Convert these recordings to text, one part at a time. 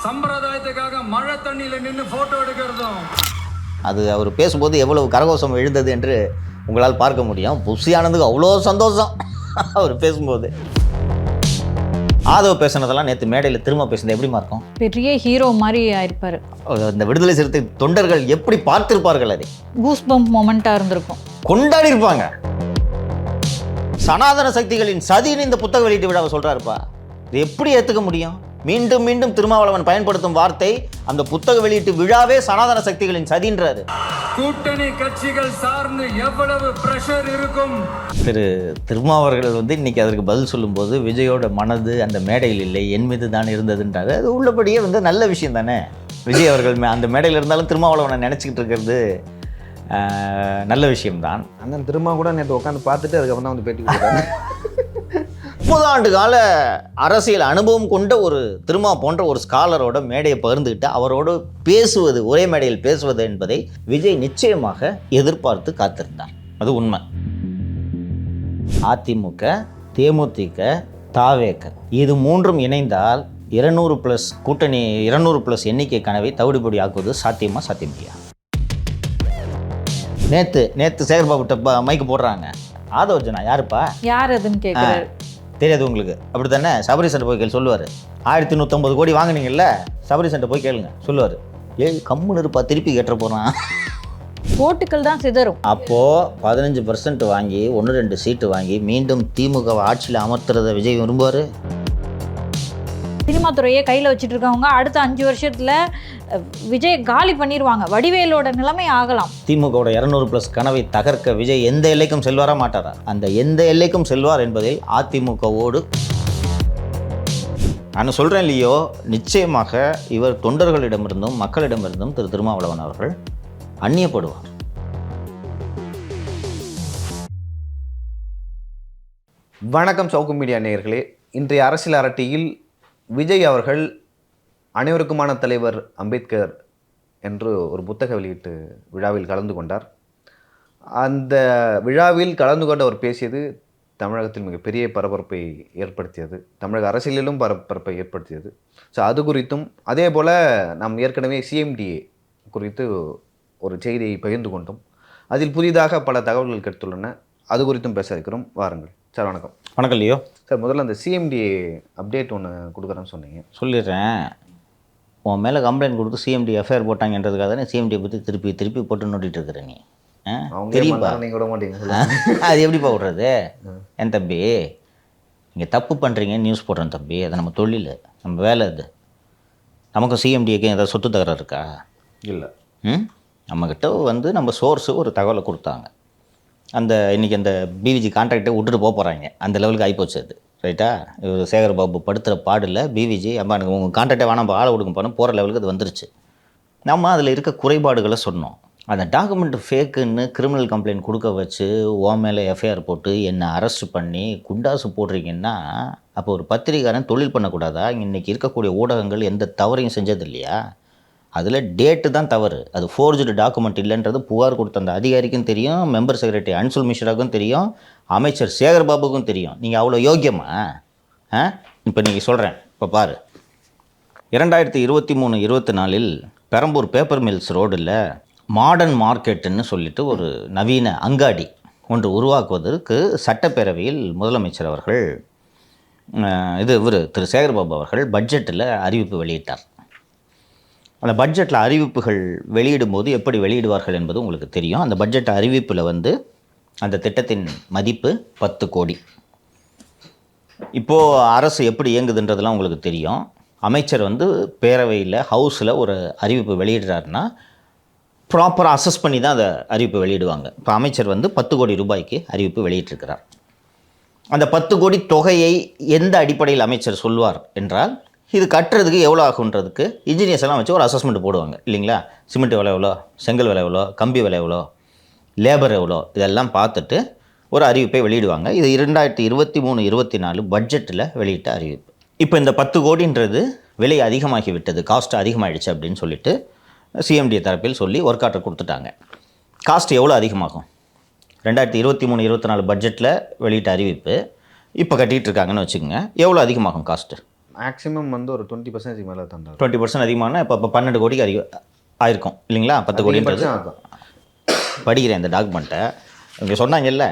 சம்பிரதாயத்துக்காக மழை தண்ணியில் நின்று ஃபோட்டோ எடுக்கிறதும். அது அவர் பேசும்போது எவ்வளவு கரகோஷம் எழுந்தது என்று உங்களால் பார்க்க முடியும். புஷி ஆனந்துக்கு அவ்வளோ சந்தோஷம் அவர் பேசும்போது. ஆதவ் பேசுனதெல்லாம் நேற்று மேடையில் திரும்ப பேசுனது எப்படிமா இருக்கும்? பெரிய ஹீரோ மாதிரி ஆயிருப்பாரு. இந்த விடுதலை சிறுத்தை தொண்டர்கள் எப்படி பார்த்திருப்பார்கள், அதை கூஸ் பம்ப் மொமெண்டா இருந்திருக்கும், கொண்டாடி இருப்பாங்க. சனாதன சக்திகளின் சதின்னு இந்த புத்தக வெளியீட்டு விழாவை சொல்றாருப்பா. இது எப்படி ஏற்றுக்க முடியும்? மீண்டும் மீண்டும் திருமாவளவன் பயன்படுத்தும் வார்த்தை, அந்த புத்தக வெளியீட்டு விழாவே சனாதன சக்திகளின் சதின்றாரு. கூட்டணி கட்சிகள் சார்ந்து எவ்வளவு பிரஷர் இருக்கும். திரு திருமாவர்கள் இன்னைக்கு அதற்கு பதில் சொல்லும்போது, விஜயோட மனது அந்த மேடையில் இல்லை, என் மீது தான் இருந்ததுன்றாரு. அது உள்ளபடியே நல்ல விஷயம் தானே. விஜய் அவர்கள் அந்த மேடையில் இருந்தாலும் திருமாவளவனை நினச்சிக்கிட்டு இருக்கிறது நல்ல விஷயம்தான். அந்த திருமா கூட நேற்று உட்காந்து பார்த்துட்டு அதுக்கப்புறம் தான் பேட்டி கொடுத்தாங்க. 30 ஆண்டு கால அரசியல் அனுபவம் கொண்ட ஒரு திருமா போன்ற ஒரு ஸ்காலரோட மேடையை பகிர்ந்துக்கிட்டு அவரோடு பேசுவது, ஒரே மேடையில் பேசுவது என்பதை விஜய் நிச்சயமாக எதிர்பார்த்து காத்திருந்தார். அது உண்மை. அதிமுக, தேமுதிக, தாவேக இது மூன்றும் இணைந்தால் 200+ கூட்டணி, 200+ எண்ணிக்கை கனவை தவிடுபடி ஆக்குவது சாத்தியமா சாத்தியமில்லையா? நேற்று சேகர்பாபுட்ட மைக்கு போடுறாங்க. ஆதவர்ஜனா யாருப்பா, யார் அதுன்னு கேட்குறாரு. தெரியாது உங்களுக்கு? அப்படி தானே. சபரி சண்டை போய் கேள்வி சொல்லுவார். 1150 கோடி வாங்கினீங்கல்ல, சபரி சண்டை போய் கேளுங்க சொல்லுவார். கம்முன்னு இருப்பா, திருப்பி கேட்டுற போகிறான். ஓட்டுக்கள் தான் சிதறும். அப்போது 15% வாங்கி 1-2 சீட்டு வாங்கி மீண்டும் திமுக ஆட்சியில் அமர்த்துறதை விஜய் விரும்புவார். சினிமா துறையை கையில் வச்சுட்டு இருக்கவங்க அடுத்த 5 வருஷத்தில் விஜய் காலி பண்ணிடுவாங்க. வடிவேலோட நிலைமை ஆகலாம். திமுகவோட 200+ கனவை தகர்க்க விஜய் எந்த எல்லைக்கும் செல்வாரா மாட்டாரா? அந்த எந்த எல்லைக்கும் செல்வார் என்பதில் அதிமுகவோடு நான் சொல்கிறேன் இல்லையோ, நிச்சயமாக இவர் தொண்டர்களிடமிருந்தும் மக்களிடமிருந்தும் திரு திருமாவளவன் அவர்கள் அந்நியப்படுவார். வணக்கம் சவுக்கு மீடியா நேயர்களே. இன்றைய அரசியல் அரட்டையில் விஜய் அவர்கள் அனைவருக்குமான தலைவர் அம்பேத்கர் என்று ஒரு புத்தக வெளியீட்டு விழாவில் கலந்து கொண்டார். அந்த விழாவில் கலந்து கொண்டு அவர் பேசியது தமிழகத்தில் மிகப்பெரிய பரபரப்பை ஏற்படுத்தியது, தமிழக அரசியலிலும் பரபரப்பை ஏற்படுத்தியது. ஸோ அது குறித்தும், அதே போல் நாம் ஏற்கனவே சிஎம்டிஏ குறித்து ஒரு செய்தியை பகிர்ந்து கொண்டோம். அதில் புதிதாக பல தகவல்கள் கிடைத்துள்ளன. அது குறித்தும் பேச இருக்கிறோம். வாருங்கள் சார். வணக்கம். வணக்கம் லியோ சார். முதல்ல அந்த சிஎம்டிஏ அப்டேட் ஒன்று கொடுக்குறேன்னு சொன்னீங்க. சொல்லிடுறேன். உன் மேலே கம்ப்ளைண்ட் கொடுத்து சிஎம்டி எஃப்ஐஆர் போட்டாங்கன்றதுக்காக தானே சிஎம்டியை பற்றி திருப்பி போட்டு நோட்டிகிட்டு இருக்கிற நீ. தெரியுமா? நீங்கள் விட மாட்டீங்க. அது எப்படிப்பா விட்றது? என் தம்பி, நீங்கள் தப்பு பண்ணுறீங்க, நியூஸ் போடுறேன் தம்பி. அது நம்ம தொழில், நம்ம வேலை. அது நமக்கு சிஎம்டிஏக்கு ஏதாவது சொத்து தகராறு இருக்கா? இல்லை. நம்மக்கிட்ட நம்ம சோர்ஸு ஒரு தகவலை கொடுத்தாங்க. இன்றைக்கி அந்த பிவிஜி கான்ட்ராக்டை விட்டுட்டு போகிறாங்க. அந்த லெவலுக்கு ஆகிப்போச்சு அது. ரைட்டா? இவர் சேகர்பாபு படுத்துகிற பாடில் பிவிஜி அம்மா எனக்கு உங்கள் கான்ட்ராக்டை வேணாம், ஆளை கொடுங்க போனோம், போகிற லெவலுக்கு அது வந்துருச்சு. நம்ம அதில் இருக்க குறைபாடுகளை சொன்னோம். அந்த டாக்குமெண்ட் ஃபேக்குன்னு கிரிமினல் கம்ப்ளைண்ட் கொடுக்க வச்சு ஓ மேலே எஃப்ஐஆர் போட்டு என்னை அரெஸ்ட் பண்ணி குண்டாசு போடுறீங்கன்னா, அப்போ ஒரு பத்திரிகாரன் தொழில் பண்ணக்கூடாதா? இன்றைக்கி இருக்கக்கூடிய ஊடகங்கள் எந்த தவறையும் செஞ்சது இல்லையா? அதில் டேட்டு தான் தவறு. அது ஃபோர்ஜ்டு டாக்குமெண்ட் இல்லைன்றது புகார் கொடுத்த அந்த அதிகாரிக்கும் தெரியும், மெம்பர் செக்ரட்டரி அன்சுல் மிஸ்ராவுக்கும் தெரியும், அமைச்சர் சேகர்பாபுக்கும் தெரியும். நீங்கள் அவ்வளோ யோக்கியமா? இப்போ நீங்கள் சொல்கிறேன். இப்போ பாரு, 2023-24 பெரம்பூர் பேப்பர் மில்ஸ் ரோடில் மாடர்ன் மார்க்கெட்டுன்னு சொல்லிட்டு ஒரு நவீன அங்காடி ஒன்று உருவாக்குவதற்கு சட்டப்பேரவையில் முதலமைச்சர் அவர்கள் திரு சேகர்பாபு அவர்கள் பட்ஜெட்டில் அறிவிப்பு வெளியிட்டார். அந்த பட்ஜெட்டில் அறிவிப்புகள் வெளியிடும் போது எப்படி வெளியிடுவார்கள் என்பது உங்களுக்கு தெரியும். அந்த பட்ஜெட் அறிவிப்பில் அந்த திட்டத்தின் மதிப்பு 10 கோடி. இப்போது அரசு எப்படி இயங்குதுன்றதெல்லாம் உங்களுக்கு தெரியும். அமைச்சர் பேரவையில் ஹவுஸில் ஒரு அறிவிப்பு வெளியிடுறாருன்னா ப்ராப்பராக அசஸ் பண்ணி தான் அதை அறிவிப்பு வெளியிடுவாங்க. இப்போ அமைச்சர் 10 கோடி ரூபாய்க்கு அறிவிப்பு வெளியிட்டிருக்கிறார். அந்த 10 கோடி தொகையை எந்த அடிப்படையில் அமைச்சர் சொல்வார் என்றால், இது கட்டுறதுக்கு எவ்வளோ ஆகுன்றதுக்கு இன்ஜினியர்ஸ் எல்லாம் வச்சு ஒரு அசஸ்மெண்ட் போடுவாங்க இல்லைங்களா? சிமெண்ட் விலை எவ்வளோ, செங்கல் விலை எவ்வளோ, கம்பி விலை எவ்வளோ, லேபர் எவ்வளோ, இதெல்லாம் பார்த்துட்டு ஒரு அறிவிப்பை வெளியிடுவாங்க. இது 2023-24 பட்ஜெட்டில் வெளியிட்ட அறிவிப்பு. இப்போ இந்த 10 கோடின்றது விலை அதிகமாகி விட்டது, காஸ்ட் அதிகமாகிடுச்சு அப்படின்னு சொல்லிட்டு சிஎம்டி தரப்பில் சொல்லி ஒர்க் ஆர்டர் கொடுத்துட்டாங்க. காஸ்ட் எவ்வளோ அதிகமாகும்? 2023-24 பட்ஜெட்டில் வெளியிட்ட அறிவிப்பு இப்போ கட்டிகிட்டு இருக்காங்கன்னு வச்சுக்கோங்க. எவ்வளோ அதிகமாகும் காஸ்ட்டு? மேக்ஸிமம் வந்து ஒரு 20% மேலே தந்தார். 20% அதிகமான இப்போ 12 கோடிக்கு ஆயிருக்கும் இல்லைங்களா? 10 கோடின்றது படிக்கிறேன் இந்த டாக்குமெண்ட்டை. இங்கே சொன்னாங்கல்ல,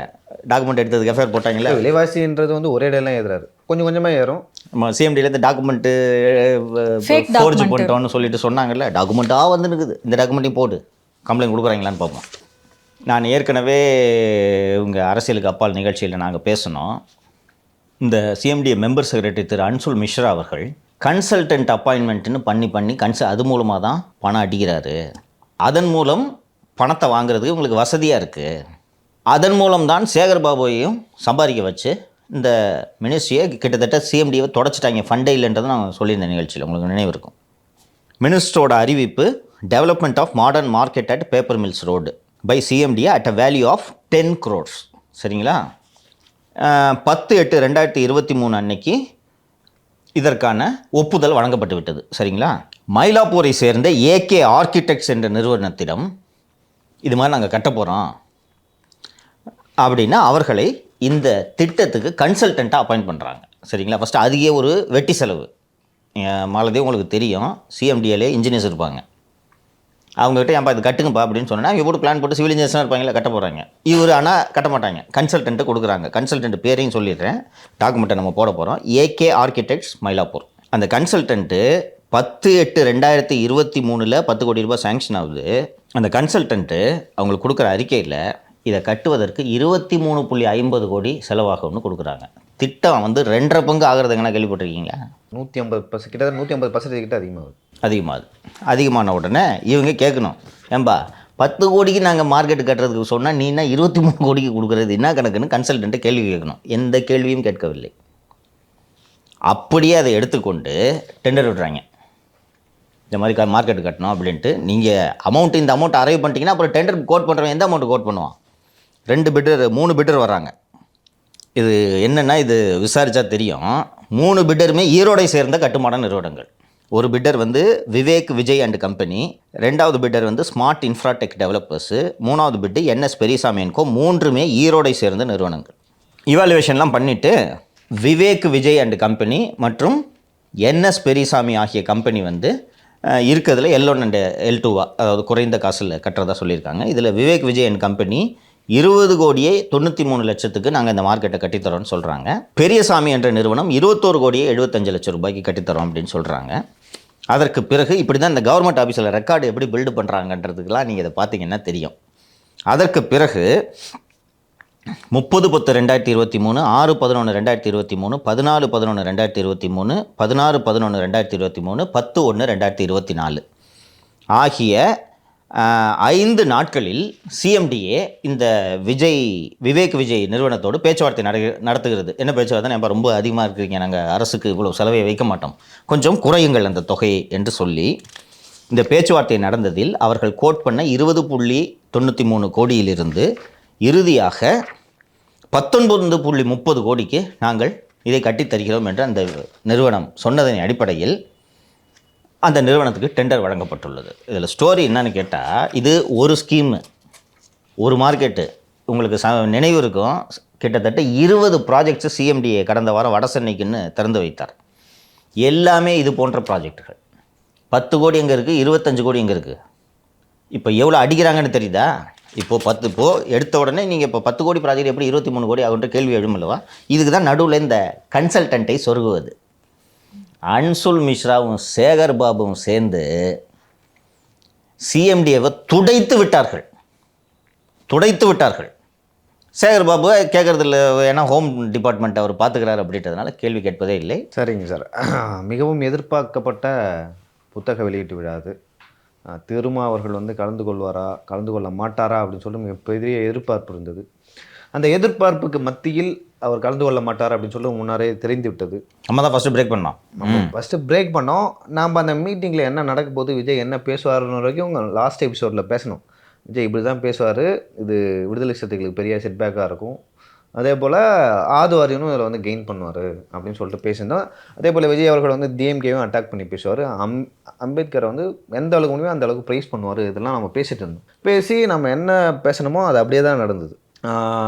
டாக்குமெண்ட் எடுத்ததுக்கு எஃப்ஐஆர் போட்டாங்கல்ல. விலைவாசின்றது வந்து ஒரே இடையெல்லாம் ஏறுறாரு, கொஞ்சம் கொஞ்சமாக ஏறும். நம்ம சிஎம்டியில் இந்த டாக்குமெண்ட்டு ஃபோர்ஜ் பண்ணிட்டோன்னு சொல்லிட்டு சொன்னாங்கல்ல, டாக்குமெண்ட்டாக வந்து இருக்குது. இந்த டாக்குமெண்ட்டையும் போட்டு கம்ப்ளைண்ட் கொடுக்குறாங்களான்னு பார்ப்போம். நான் ஏற்கனவே உங்கள் அரசியலுக்கு அப்பால் நிகழ்ச்சியில் நாங்கள் பேசினோம். இந்த சிஎம்டிஏ மெம்பர் செக்ரட்டரி திரு அன்சுல் மிஸ்ரா அவர்கள் கன்சல்டன்ட் அப்பாயின்மெண்ட்டுன்னு பண்ணி அது மூலமாக தான் பணம் அடிக்கிறாரு. அதன் மூலம் பணத்தை வாங்குறதுக்கு உங்களுக்கு வசதியாக இருக்குது. அதன் மூலம் தான் சேகர் பாபுவையும் சம்பாதிக்க வச்சு இந்த மினிஸ்ட்ரியை கிட்டத்தட்ட சிஎம்டியை தொடச்சிட்டாங்க. ஃபண்டே இல்லைன்றதை நான் சொல்லியிருந்த நிகழ்ச்சியில் உங்களுக்கு நினைவு இருக்கும். மினிஸ்டரோட அறிவிப்பு, development of modern market at paper mills road by CMDA at a value of 10 crores. சரிங்களா? 10/8/2023 அன்னைக்கு இதற்கான ஒப்புதல் வழங்கப்பட்டு விட்டது. சரிங்களா? மயிலாப்பூரை சேர்ந்த ஏகே ஆர்கிடெக்ட்ஸ் என்ற நிறுவனத்திடம் இது மாதிரி நாங்கள் கட்ட போகிறோம் அப்படின்னா அவர்களை இந்த திட்டத்துக்கு கன்சல்டண்ட்டாக அப்பாயிண்ட் பண்ணுறாங்க. சரிங்களா? ஃபஸ்ட்டு அதுக்கே ஒரு வெட்டி செலவு. மாலதே உங்களுக்கு தெரியும், சிஎம்டிஏலே இன்ஜினியர்ஸ் இருப்பாங்க. அவங்ககிட்ட ஏன்பா இது கட்டுங்கப்பா அப்படின்னு சொன்னால் இவங்க போட்டு பிளான் போட்டு சிவில் இன்ஜினியர்ஸ்லாம் இருப்பாங்களா, கட்ட போகிறாங்க. இவர் ஆனால் கட்ட மாட்டாங்க, கன்சல்டண்ட்டு கொடுக்குறாங்க. கன்சல்டன்ட் பேரையும் சொல்லிடுறேன், டாக்குமெண்ட்டை நம்ம போட போகிறோம். AK architects Mylapore. அந்த கன்சல்டன்ட்டு 10/8/2023 10 கோடி ரூபாய் சேங்ஷன் ஆகுது. அந்த கன்சல்டன்ட்டு அவங்களுக்கு கொடுக்குற அறிக்கையில் இதை கட்டுவதற்கு 23.50 கோடி செலவாகும்னு கொடுக்குறாங்க. திட்டம் வந்து 2.5 பங்கு ஆகிறதுங்கன்னா கேள்விப்பட்டிருக்கீங்களா? 150%, கிட்டத்தட்ட 150% கிட்ட அதிகமாகுது. அதிகமான உடனே இவங்க கேட்கணும், ஏன்பா 10 கோடிக்கு நாங்கள் மார்க்கெட்டு கட்டுறதுக்கு சொன்னால் நீ என்ன 23 கோடிக்கு கொடுக்குறது என்ன கணக்குன்னு கன்சல்டண்ட்டை கேள்வி கேட்கணும். எந்த கேள்வியும் கேட்கவில்லை. அப்படியே அதை எடுத்துக்கொண்டு டெண்டர் விடுறாங்க. இந்த மாதிரி மார்க்கெட்டு கட்டணும் அப்படின்ட்டு நீங்கள் இந்த அமௌண்ட் அரைவ் பண்ணிட்டீங்கன்னா அப்புறம் டெண்டர் கோட் பண்ணுறவன் எந்த அமௌண்ட்டு கோட் பண்ணுவான்? 3 பிட்டர் வர்றாங்க. இது என்னென்னா, இது விசாரித்தா தெரியும். 3 பிட்டருமே ஈரோடை சேர்ந்த கட்டுமான நிறுவனங்கள். ஒரு பிட்டர் வந்து விவேக் விஜய் அண்ட் கம்பெனி, 2வது பிட்டர் வந்து ஸ்மார்ட் இன்ஃப்ராடெக் டெவலப்பர்ஸு, 3வது பிட்டு என்எஸ் பெரியசாமி என்கோ. 3மே ஈரோடை சேர்ந்த நிறுவனங்கள். இவாலுவேஷன்லாம் பண்ணிவிட்டு விவேக் விஜய் அண்ட் கம்பெனி மற்றும் என்எஸ் பெரியசாமி ஆகிய கம்பெனி வந்து இருக்கிறதுல L1 அண்ட் L2 அதாவது குறைந்த காசில் கட்டுறதா சொல்லியிருக்காங்க. இதில் விவேக் விஜய் அண்ட் கம்பெனி 20,93,00,000 நாங்கள் இந்த மார்க்கெட்டை கட்டித்தரோன்னு சொல்கிறாங்க. பெரியசாமி என்ற நிறுவனம் 21,75,00,000 கட்டித்தரோம் அப்படின்னு சொல்கிறாங்க. அதற்கு பிறகு இப்படி தான் இந்த கவர்மெண்ட் ஆஃபீஸில் ரெக்கார்டு எப்படி பில்டு பண்ணுறாங்கன்றதுக்கெலாம் நீங்கள் இதை பார்த்தீங்கன்னா தெரியும். அதற்கு பிறகு 30/10/2023, 6/11/2023, 14/11/2023, 16/11/2023, 10/1/2024 ஆகிய 5 நாட்களில் சிஎம்டிஏ இந்த விவேக் விஜய் நிறுவனத்தோடு பேச்சுவார்த்தை நடத்துகிறது. என்ன பேச்சுவார்த்தை? நம்ம ரொம்ப அதிகமாக இருக்கிறீங்க, நாங்கள் அரசுக்கு இவ்வளோ செலவை வைக்க மாட்டோம், கொஞ்சம் குறையுங்கள் அந்த தொகையை என்று சொல்லி இந்த பேச்சுவார்த்தை நடந்ததில் அவர்கள் கோட் பண்ண 20.93 கோடியிலிருந்து இறுதியாக 19.30 கோடிக்கு நாங்கள் இதை கட்டித்தருகிறோம் என்று அந்த நிறுவனம் சொன்னதன் அடிப்படையில் அந்த நிறுவனத்துக்கு டெண்டர் வழங்கப்பட்டுள்ளது. இதில் ஸ்டோரி என்னன்னு கேட்டால், இது ஒரு ஸ்கீமு, ஒரு மார்க்கெட்டு. உங்களுக்கு நினைவு இருக்கும், கிட்டத்தட்ட 20 ப்ராஜெக்ட்ஸு சிஎம்டிஏ கடந்த வாரம் வட சென்னைக்குன்னு திறந்து வைத்தார். எல்லாமே இது போன்ற ப்ராஜெக்டுகள். 10 கோடி எங்கே இருக்குது, 25 கோடி எங்கே இருக்குது? இப்போ எவ்வளோ அடிக்கிறாங்கன்னு தெரியுதா? இப்போது எடுத்த உடனே நீங்கள் இப்போ 10 கோடி ப்ராஜெக்ட் எப்படி 23 கோடி ஆகுன்ற கேள்வி எழுமல்லவா? இதுக்கு தான் நடுவில் இந்த கன்சல்டண்ட்டை சொருகுவது. அன்சுல் மிஸ்ராவும் சேகர் பாபுவும் சேர்ந்து சிஎம்டிஏவை துடைத்து விட்டார்கள். சேகர் பாபு கேட்குறதில்ல, ஏன்னா ஹோம் டிபார்ட்மெண்ட் அவர் பார்த்துக்கிறார் அப்படின்றதுனால கேள்வி கேட்பதே இல்லை. சரிங்க சார், மிகவும் எதிர்பார்க்கப்பட்ட புத்தக வெளியீட்டு விழாது. திருமா அவர்கள் வந்து கலந்து கொள்ள மாட்டாரா அப்படின்னு சொல்லிட்டு மிகப்பெரிய எதிர்பார்ப்பு இருந்தது. அந்த எதிர்பார்ப்புக்கு மத்தியில் அவர் கலந்து கொள்ள மாட்டார் அப்படின்னு சொல்லி முன்னாரே தெரிந்து விட்டது. நம்ம தான் ஃபஸ்ட்டு பிரேக் பண்ணோம். நாம் அந்த மீட்டிங்கில் என்ன நடக்க போது, விஜய் என்ன பேசுவார்னு வரைக்கும் லாஸ்ட் எபிசோடில் பேசணும். விஜய் இப்படி தான் பேசுவார், இது விடுதலை சிறுத்தைகளுக்கு பெரிய செட்பேக்காக இருக்கும், அதே போல் ஆதுவாரியனும் இதில் வந்து கெயின் பண்ணுவார் அப்படின்னு சொல்லிட்டு பேசியிருந்தோம். அதே போல் விஜய் அவர்கள் வந்து டிஎம்கேவும் அட்டாக் பண்ணி பேசுவார், அம்பேத்கரை வந்து எந்த அளவுக்கு முடியுமோ அந்த அளவுக்கு ப்ரைஸ் பண்ணுவார். இதெல்லாம் நம்ம பேசிகிட்டு இருந்தோம். பேசி நம்ம என்ன பேசணுமோ அது அப்படியே தான் நடந்தது.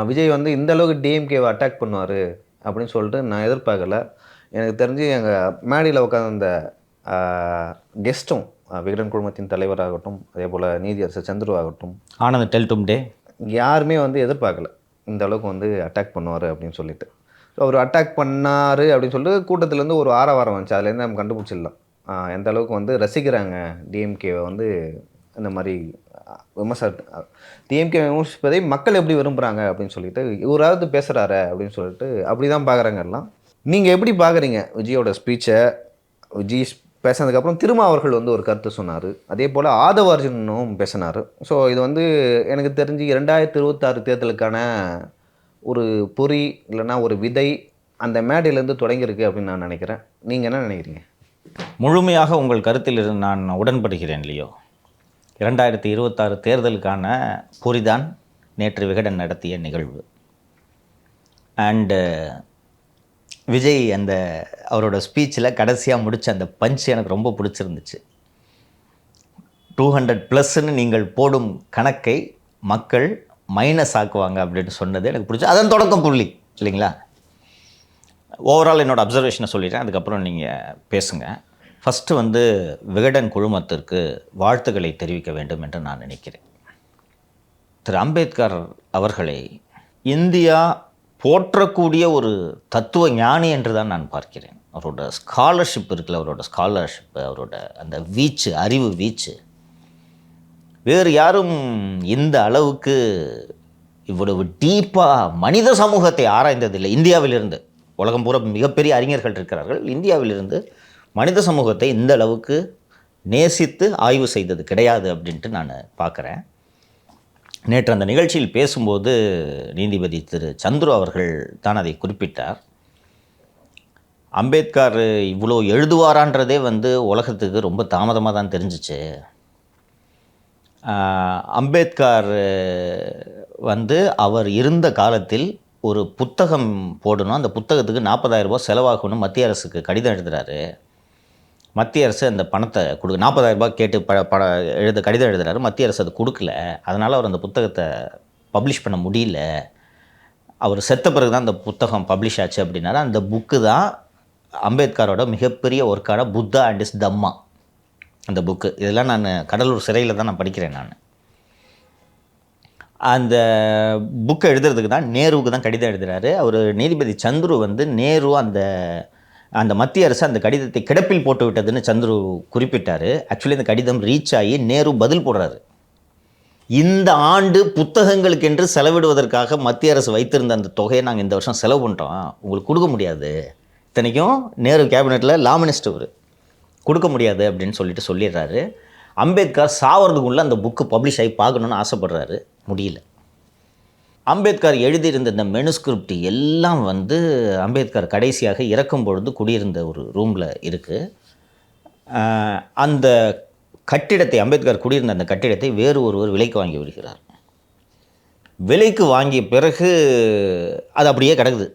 விஜய் வந்து இந்த அளவுக்கு டிஎம்கேவை அட்டாக் பண்ணுவார் அப்படின்னு சொல்லிட்டு நான் எதிர்பார்க்கல. எனக்கு தெரிஞ்சு எங்கள் மேடையில் உட்காந்த கெஸ்ட்டும் விகடன் குழுமத்தின் தலைவராகட்டும், அதே போல் நீதியரசர் சந்துரு ஆகட்டும், ஆனந்த் டெல்டும் டே யாருமே வந்து எதிர்பார்க்கல இந்த அளவுக்கு வந்து அட்டாக் பண்ணுவார் அப்படின்னு சொல்லிட்டு. ஸோ அவர் அட்டாக் பண்ணார் அப்படின்னு சொல்லிட்டு கூட்டத்துலேருந்து ஒரு ஆரவாரம் வந்துச்சு. அதுலேருந்து நம்ம கண்டுபிடிச்சிடலாம் எந்த அளவுக்கு வந்து ரசிக்கிறாங்க டிஎம்கேவை வந்து. இந்த மாதிரி டிஎம்கே விமர்சிப்பதை மக்கள் எப்படி விரும்புகிறாங்க அப்படின்னு சொல்லிட்டு இவராவது பேசுகிறாரு அப்படின்னு சொல்லிட்டு அப்படி தான் பார்க்குறாங்க எல்லாம். நீங்கள் எப்படி பார்க்குறீங்க விஜயோட ஸ்பீச்சை? விஜய் பேசினதுக்கப்புறம் திரும்ப அவர்கள் வந்து ஒரு கருத்து சொன்னார். அதே போல் ஆதவ அர்ஜுனும் பேசினார். ஸோ இது வந்து எனக்கு தெரிஞ்சு 2026 தேர்தலுக்கான ஒரு பொறி இல்லைன்னா ஒரு விதை அந்த மேடையிலேருந்து தொடங்கியிருக்கு அப்படின்னு நான் நினைக்கிறேன். நீங்கள் என்ன நினைக்கிறீங்க? முழுமையாக உங்கள் கருத்தில் இருந்து நான் உடன்படுகிறேன் இல்லையோ. 2026 தேர்தலுக்கான பொறிதான் நேற்று விகடன் நடத்திய நிகழ்வு. அண்டு விஜய் அந்த அவரோட ஸ்பீச்சில் கடைசியாக முடித்த அந்த பஞ்ச் எனக்கு ரொம்ப பிடிச்சிருந்துச்சு. 200+ நீங்கள் போடும் கணக்கை மக்கள் மைனஸ் ஆக்குவாங்க அப்படின்னு சொன்னது எனக்கு பிடிச்சி. அதன் தொடக்கம் புள்ளி இல்லைங்களா. ஓவரால் என்னோடய அப்சர்வேஷனை சொல்லிட்டேன், அதுக்கப்புறம் நீங்கள் பேசுங்க. ஃபஸ்ட்டு வந்து விகடன் குழுமத்திற்கு வாழ்த்துக்களை தெரிவிக்க வேண்டும் என்று நான் நினைக்கிறேன். திரு அம்பேத்கர் அவர்களை இந்தியா போற்றக்கூடிய ஒரு தத்துவ ஞானி என்று தான் நான் பார்க்கிறேன். அவரோட ஸ்காலர்ஷிப் இருக்குல்ல, அவரோட ஸ்காலர்ஷிப்பு, அவரோட அந்த வீச்சு, அறிவு வீச்சு, வேறு யாரும் இந்த அளவுக்கு இவ்வளவு டீப்பாக மனித சமூகத்தை ஆராய்ந்ததில்லை. இந்தியாவிலிருந்து, உலகம் பூரா மிகப்பெரிய அறிஞர்கள் இருக்கிறார்கள், இந்தியாவிலிருந்து மனித சமூகத்தை இந்த அளவுக்கு நேசித்து ஆய்வு செய்தது கிடையாது அப்படின்ட்டு நான் பார்க்குறேன். நேற்று அந்த நிகழ்ச்சியில் பேசும்போது நீதிபதி திரு சந்துரு அவர்கள் தான் அதை குறிப்பிட்டார். அம்பேத்கர் இவ்வளோ எழுதுவாரான்றதே வந்து உலகத்துக்கு ரொம்ப தாமதமாக தான் தெரிஞ்சிச்சு. அம்பேத்கர் வந்து அவர் இருந்த காலத்தில் ஒரு புத்தகம் போடணும், அந்த புத்தகத்துக்கு 40,000 ரூபாய் செலவாகணும், மத்திய அரசுக்கு கடிதம் எழுதுகிறாரு. மத்திய அரசு அந்த பணத்தை 40,000 ரூபாய் கேட்டு கடிதம் எழுதுகிறாரு. மத்திய அரசு அது கொடுக்கல. அதனால் அவர் அந்த புத்தகத்தை பப்ளிஷ் பண்ண முடியல. அவர் செத்த பிறகு தான் அந்த புத்தகம் பப்ளிஷ் ஆச்சு அப்படின்னாரு. அந்த புக்கு தான் அம்பேத்கரோட மிகப்பெரிய ஒர்க்கான புத்தா அண்ட் இஸ் தம்மா அந்த புக்கு. இதெல்லாம் நான் கடலூர் சிறையில் தான் நான் படிக்கிறேன். நான் அந்த புக்கை எழுதுறதுக்கு தான் நேருவுக்கு தான் கடிதம் எழுதுகிறாரு. அவர் நீதிபதி சந்துரு வந்து நேரு அந்த மத்திய அரசு அந்த கடிதத்தை கிடப்பில் போட்டு விட்டதுன்னு சந்துரு குறிப்பிட்டார். ஆக்சுவலி அந்த கடிதம் ரீச் ஆகி நேரு பதில் போடுறாரு. இந்த ஆண்டு புத்தகங்களுக்கு என்று செலவிடுவதற்காக மத்திய அரசு வைத்திருந்த அந்த தொகையை நாங்கள் இந்த வருஷம் செலவு பண்ணுறோம், உங்களுக்கு கொடுக்க முடியாது. இத்தனைக்கும் நேரு கேபினெட்டில் லா மினிஸ்டர் அவர், கொடுக்க முடியாது அப்படின்னு சொல்லிடுறாரு. அம்பேத்கர் சாவறதுக்குள்ளே அந்த புக்கு பப்ளிஷ் ஆகி பார்க்கணுன்னு ஆசைப்படுறாரு, முடியல. அம்பேத்கர் எழுதியிருந்த இந்த மெனுஸ்கிரிப்ட் எல்லாம் வந்து அம்பேத்கர் கடைசியாக இறக்கும் பொழுது குடியிருந்த ஒரு ரூமில் இருக்குது. அந்த கட்டிடத்தை, அம்பேத்கர் குடியிருந்த அந்த கட்டிடத்தை வேறு ஒருவர் விலைக்கு வாங்கி விடுகிறார். விலைக்கு வாங்கிய பிறகு அது அப்படியே கிடக்குது.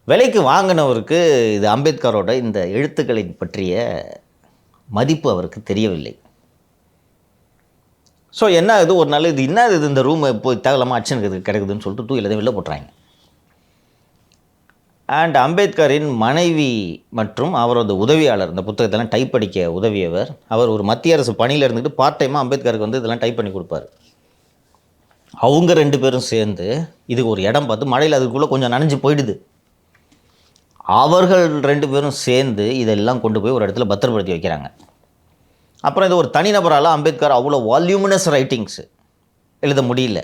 விலைக்கு வாங்கினவருக்கு இது அம்பேத்கரோட இந்த எழுத்துக்களின் பற்றிய மதிப்பு அவருக்கு தெரியவில்லை. ஸோ என்ன ஆகுது, ஒரு நாள் இது என்ன இது இந்த ரூமை போய் தேவலாமல் அடிச்சுன்னு கிடக்குதுன்னு சொல்லிட்டு தூக்கில் வெளில போட்டுறாங்க. அண்ட் அம்பேத்கரின் மனைவி மற்றும் அவரது உதவியாளர், இந்த புத்தகத்தெல்லாம் டைப் படிக்க உதவியவர், அவர் ஒரு மத்திய அரசு பணியில் இருந்துட்டு பார்ட் டைமாக அம்பேத்கருக்கு வந்து இதெல்லாம் டைப் பண்ணி கொடுப்பார். அவங்க 2 பேரும் சேர்ந்து இதுக்கு ஒரு இடம் பார்த்து, மழையில் அதுக்குள்ளே கொஞ்சம் நனைஞ்சு போயிடுது, அவர்கள் 2 பேரும் சேர்ந்து இதெல்லாம் கொண்டு போய் ஒரு இடத்துல பத்திரப்படுத்தி வைக்கிறாங்க. அப்புறம் இது ஒரு தனிநபரால் அம்பேத்கர் அவ்வளோ வால்யூமினஸ் ரைட்டிங்ஸ் எழுத முடியல.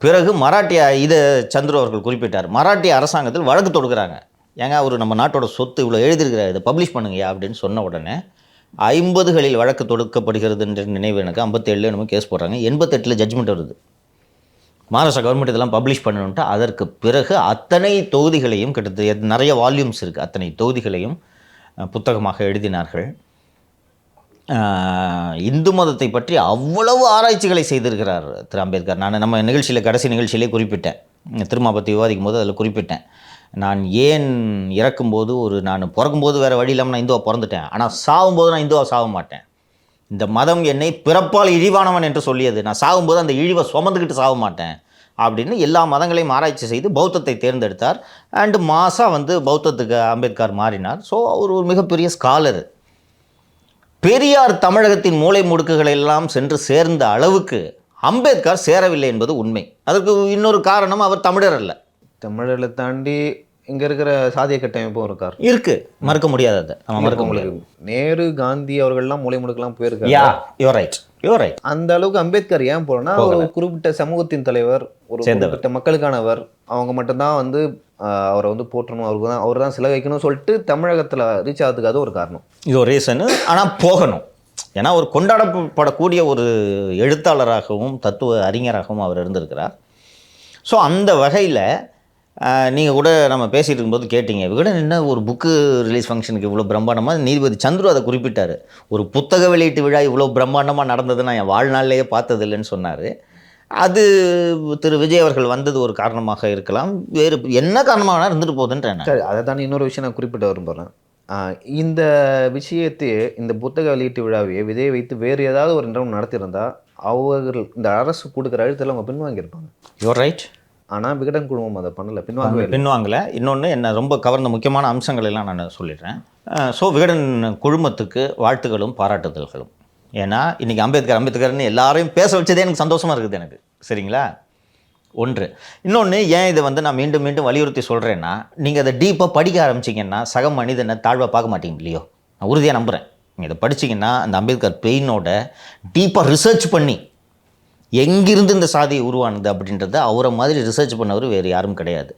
பிறகு மராட்டிய இதை சந்துரு அவர்கள் குறிப்பிட்டார், மராட்டிய அரசாங்கத்தில் வழக்கு தொடுக்கிறாங்க. ஏங்க அவர் நம்ம நாட்டோட சொத்து இவ்வளோ எழுதியிருக்கிறார், இதை பப்ளிஷ் பண்ணுங்கயா அப்படின்னு சொன்ன உடனே 50களில் வழக்கு தொடுக்கப்படுகிறதுன்ற நினைவு எனக்கு 57 என்னமோ கேஸ் போடுறாங்க. 88 ஜட்ஜ்மெண்ட் வருது. மகாராஷ்டிரா கவர்மெண்ட் இதெல்லாம் பப்ளிஷ் பண்ணணுன்ட்டு அதற்கு பிறகு அத்தனை தொகுதிகளையும், கிட்டத்தட்ட நிறைய வால்யூம்ஸ் இருக்குது, அத்தனை தொகுதிகளையும் புத்தகமாக எழுதினார்கள். இந்து மதத்தை பற்றி அவ்வளவு ஆராய்ச்சிகளை செய்திருக்கிறார் திரு அம்பேத்கர். நான் நம்ம நிகழ்ச்சியில் கடைசி நிகழ்ச்சியிலே குறிப்பிட்டேன், திரும்ப பற்றி விவாதிக்கும் போது அதில் குறிப்பிட்டேன், நான் ஏன் இறக்கும்போது நான் பிறக்கும்போது வேறு வழி இல்லாமல் நான் இந்துவாக பிறந்துட்டேன், ஆனால் சாகும்போது நான் இந்துவாக சாக மாட்டேன். இந்த மதம் என்னை பிறப்பால் இழிவானவன் என்று சொல்லியது, நான் சாகும்போது அந்த இழிவை சுமந்துக்கிட்டு சாக மாட்டேன். அப்படின்னு எல்லா மதங்களையும் ஆராய்ச்சி செய்து பௌத்தத்தை தேர்ந்தெடுத்தார். அண்டு மாசாக வந்து பௌத்தத்துக்கு அம்பேத்கர் மாறினார். ஸோ அவர் ஒரு மிகப்பெரிய ஸ்காலர். பெரியார் தமிழகத்தின் மூலை முடுக்குகளை எல்லாம் சென்று சேர்ந்த அளவுக்கு அம்பேத்கர் சேரவில்லை என்பது உண்மை. அதற்கு இன்னொரு காரணம், அவர் தமிழர் அல்ல. தமிழரை தாண்டி இங்கே இருக்கிற சாதிய கட்டமைப்பும் இருக்கார் மறுக்க முடியாததை நம்ம மறுக்க முடியாது. நேரு, காந்தி அவர்கள்லாம் மூலை முடுக்கெல்லாம் போயிருக்காரு. You're right. அந்த அளவுக்கு அம்பேத்கர் ஏன் போறோம்னா, ஒரு குறிப்பிட்ட சமூகத்தின் தலைவர், ஒரு குறிப்பிட்ட மக்களுக்கானவர், அவங்க மட்டும்தான் வந்து அவரை வந்து போற்றணும், அவர் தான் சிலை வைக்கணும்னு சொல்லிட்டு தமிழகத்தில் ரீச் ஆகிறதுக்கு அது ஒரு காரணம். இது ஒரு ரீசனு. ஆனால் போகணும். ஏன்னா ஒரு கொண்டாடப்படக்கூடிய ஒரு எழுத்தாளராகவும் தத்துவ அறிஞராகவும் அவர் இருந்திருக்கிறார். ஸோ அந்த வகையில் நீங்கள் கூட நம்ம பேசிகிட்டு இருக்கும்போது கேட்டீங்க, விகடன் என்ன ஒரு புக்கு ரிலீஸ் ஃபங்க்ஷனுக்கு இவ்வளோ பிரம்மாண்டமாக, நீதிபதி சந்துரு அதை குறிப்பிட்டார். ஒரு புத்தக வெளியீட்டு விழா இவ்வளோ பிரம்மாண்டமாக நடந்தது நான் என் வாழ்நாளிலேயே பார்த்ததில்லைன்னு சொன்னார். அது திரு விஜய் அவர்கள் வந்தது ஒரு காரணமாக இருக்கலாம், வேறு என்ன காரணமாக இருந்துட்டு போகுதுன்றேன். சரி, அதை தான் இன்னொரு விஷயம் நான் குறிப்பிட்ட விரும்புகிறேன். இந்த விஷயத்தையே, இந்த புத்தக வெளியீட்டு விழாவையே விஜயை வைத்து வேறு ஏதாவது ஒரு நிறுவனம் நடத்தியிருந்தால் அவர்கள் இந்த அரசு கொடுக்குற அழுத்தத்தில் அவங்க பின்வாங்கியிருப்பாங்க. Your right. ஆனால் விகடன் குழுமம் அதை பண்ணலை, பின்வாங்கலை. இன்னொன்று என்ன ரொம்ப கவர்ந்த முக்கியமான அம்சங்கள் எல்லாம் நான் சொல்லிடுறேன். ஸோ விகடன் குழுமத்துக்கு வாழ்த்துக்களும் பாராட்டுதல்களும். ஏன்னா இன்றைக்கி அம்பேத்கர்னு எல்லாரையும் பேச வச்சதே எனக்கு சந்தோஷமாக இருக்குது எனக்கு. சரிங்களா? ஒன்று. இன்னொன்று, ஏன் இதை வந்து நான் மீண்டும் மீண்டும் வலியுறுத்தி சொல்கிறேன்னா, நீங்கள் அதை டீப்பாக படிக்க ஆரம்பிச்சிங்கன்னா சக மனிதனை தாழ்வாக பார்க்க மாட்டீங்க இல்லையோ? நான் உறுதியாக நம்புகிறேன். நீங்கள் இதை படிச்சிங்கன்னா அந்த அம்பேத்கர் பெயினோட டீப்பாக ரிசர்ச் பண்ணி எங்கிருந்து இந்த சாதி உருவானது அப்படின்றத அவரை மாதிரி ரிசர்ச் பண்ணவர் வேறு யாரும் கிடையாது.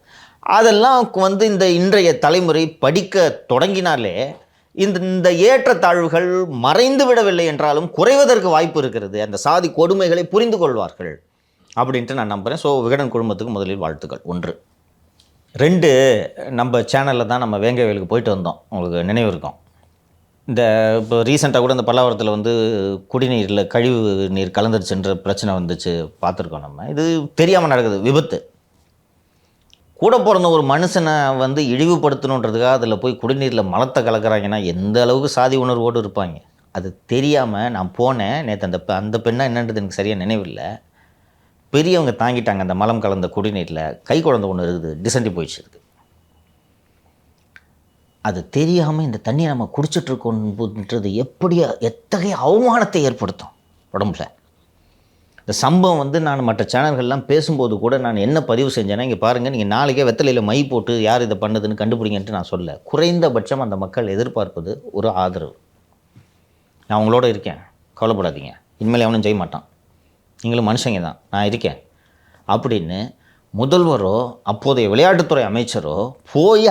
அதெல்லாம் வந்து இந்த இன்றைய தலைமுறை படிக்க தொடங்கினாலே இந்த ஏற்றத்தாழ்வுகள் மறைந்து விடவில்லை என்றாலும் குறைவதற்கு வாய்ப்பு இருக்கிறது. அந்த சாதி கொடுமைகளை புரிந்து கொள்வார்கள் அப்படின்ட்டு நான் நம்புகிறேன். ஸோ விகடன் குழுமத்துக்கு முதலில் வாழ்த்துக்கள். 1. 2, நம்ம சேனலில் தான் நம்ம வேங்கை வயலுக்கு போயிட்டு வந்தோம், உங்களுக்கு நினைவு இருக்கும். இந்த இப்போ ரீசெண்டாக கூட இந்த பல்லாவரத்தில் வந்து குடிநீரில் கழிவு நீர் கலந்துருச்சுன்ற பிரச்சனை வந்துச்சு, பார்த்துருக்கோம். நம்ம இது தெரியாமல் நடக்குது, விபத்து. கூட பிறந்த ஒரு மனுஷனை வந்து இழிவுபடுத்தணுன்றதுக்காக அதில் போய் குடிநீரில் மலத்தை கலக்கிறாங்கன்னா எந்த அளவுக்கு சாதி உணர்வோடு இருப்பாங்க. அது தெரியாமல் நான் போனேன் நேற்று. அந்த பெண்ணா என்னன்றது எனக்கு சரியாக நினைவில்லை. பெரியவங்க தாங்கிட்டாங்க அந்த மலம் கலந்த குடிநீரில். கை குழந்தை ஒன்று இருக்குது, டிசென்டி போயிடுச்சு இருக்குது. அது தெரியாமல் இந்த தண்ணியை நம்ம குடிச்சிட்ருக்கோன்றது எத்தகைய அவமானத்தை ஏற்படுத்தும் உடம்புல. இந்த சம்பவம் வந்து நான் மற்ற சேனல்கள்லாம் பேசும்போது கூட நான் என்ன பதிவு செஞ்சேன்னா, இங்கே பாருங்கள், நீங்கள் நாளைக்கே வெத்தலையில் மை போட்டு யார் இதை பண்ணதுன்னு கண்டுபிடிங்கன்ட்டு நான் சொல்ல. குறைந்தபட்சம் அந்த மக்கள் எதிர்பார்ப்பது ஒரு ஆதரவு. நான் அவங்களோட இருக்கேன், கவலைப்படாதீங்க, இனிமேல் எவனும் செய்ய மாட்டான், நீங்களும் மனுஷங்க தான், நான் இருக்கேன் அப்படின்னு முதல்வரோ அப்போதைய விளையாட்டுத்துறை அமைச்சரோ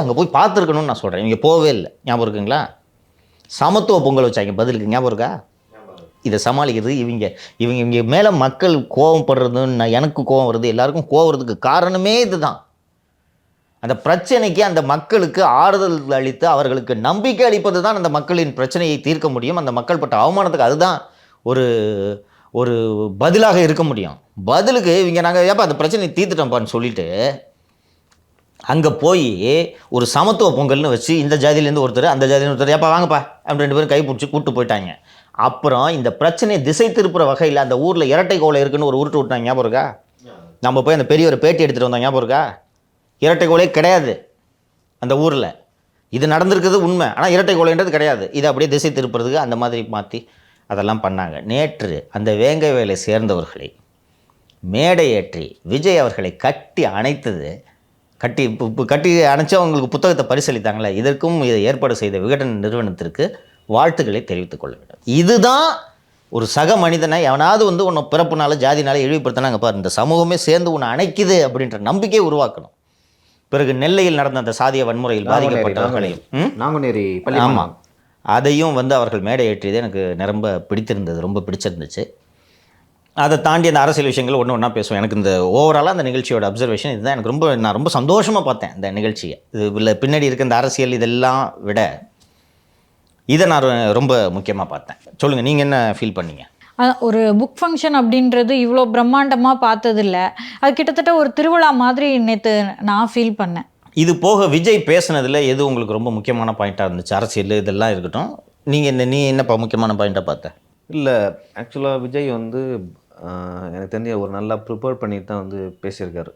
அங்கே போய் பார்த்துருக்கணும்னு நான் சொல்கிறேன். இவங்க போகவே இல்லை. ஞாபகம் இருக்குங்களா? சமத்துவ பொங்கல் வச்சாங்க பதிலுக்கு. ஞாபகம் இருக்கா? இதை சமாளிக்கிறது இவங்க மேலே மக்கள் கோவப்படுறதுன்னு எனக்கு கோவம் வருது, எல்லாருக்கும் கோவம் வருதுக்கு காரணமே இதுதான். அந்த பிரச்சனைக்கு அந்த மக்களுக்கு ஆறுதல் அளித்து அவர்களுக்கு நம்பிக்கை அளிப்பது தான் அந்த மக்களின் பிரச்சனையை தீர்க்க முடியும். அந்த மக்கள் பட்ட அவமானத்துக்கு அதுதான் ஒரு பதிலாக இருக்க முடியும். பதிலுக்கு இவங்க நாங்கள் ஏப்பா அந்த பிரச்சனையை தீர்த்துட்டோம்ப்பான்னு சொல்லிட்டு அங்கே போய் ஒரு சமத்துவ பொங்கல்னு வச்சு இந்த ஜாதியிலேருந்து ஒருத்தர் அந்த ஜாதியிலேருந்து ஒருத்தர் ஏப்பா வாங்கப்பா அப்படி 2 பேரும் கைப்பிடிச்சி கூப்பிட்டு போயிட்டாங்க. அப்புறம் இந்த பிரச்சனையை திசை திருப்புற வகையில் அந்த ஊரில் இரட்டை கோலை இருக்குன்னு ஒரு உருட்டு விட்டாங்க. ஞாபகம் இருக்கா? நம்ம போய் அந்த பெரிய ஒரு பேட்டி எடுத்துகிட்டு வந்தோம். ஞாபகம் இருக்கா? இரட்டை கோலை கிடையாது அந்த ஊரில். இது நடந்திருக்குது உண்மை, ஆனால் இரட்டை கோலைன்றது கிடையாது. இதை அப்படியே திசை திருப்புறதுக்கு அந்த மாதிரி மாற்றி அதெல்லாம் பண்ணாங்க. நேற்று அந்த வேங்கை வேலை சேர்ந்தவர்களை மேடை ஏற்றி விஜய் அவர்களை கட்டி அணைத்தது, கட்டி அணைச்சி அவங்களுக்கு புத்தகத்தை பரிசளித்தாங்களே, இதற்கும் இதை ஏற்பாடு செய்த விகடன் நிறுவனத்திற்கு வாழ்த்துக்களை தெரிவித்துக் கொள்ள வேண்டும். இதுதான் ஒரு சக மனிதனை எவனாவது வந்து உன்னை பிறப்புனால ஜாதினால இழிவுபடுத்தினாங்க பாரு, இந்த சமூகமே சேர்ந்து உன்னை அணைக்குது அப்படின்ற நம்பிக்கையை உருவாக்கணும். பிறகு நெல்லையில் நடந்த அந்த சாதிய வன்முறையில் பாதிக்கப்பட்டவர்களையும் நாங்குநேரி ஆமாம் அதையும் வந்து அவர்கள் மேடை ஏற்றியது எனக்கு ரொம்ப பிடித்திருந்தது, ரொம்ப பிடிச்சிருந்துச்சு. அதை தாண்டி அந்த அரசியல் விஷயங்கள் ஒன்று ஒன்றா பேசுவேன். எனக்கு இந்த ஓவராலாக அந்த நிகழ்ச்சியோட அப்சர்வேஷன் இதுதான். எனக்கு நான் ரொம்ப சந்தோஷமாக பார்த்தேன் இந்த நிகழ்ச்சியை. இது பின்னாடி இருக்க இந்த அரசியல் இதெல்லாம் விட இதை நான் ரொம்ப முக்கியமாக பார்த்தேன். சொல்லுங்கள், நீங்கள் என்ன ஃபீல் பண்ணீங்க? ஒரு புக் ஃபங்க்ஷன் அப்படின்றது இவ்வளோ பிரம்மாண்டமாக பார்த்ததில்ல. அது கிட்டத்தட்ட ஒரு திருவிழா மாதிரி நேற்று நான் ஃபீல் பண்ணேன். இது போக விஜய் பேசுனதில் எது உங்களுக்கு ரொம்ப முக்கியமான பாயிண்ட்டாக இருந்துச்சு? அரசியல் இதெல்லாம் இருக்கட்டும், நீ என்னப்பா முக்கியமான பாயிண்ட்டாக பார்த்த? இல்லை, ஆக்சுவலாக விஜய் வந்து எனக்கு தெரிஞ்ச ஒரு நல்லா ப்ரிப்பேர் பண்ணிட்டு தான் வந்து பேசியிருக்காரு.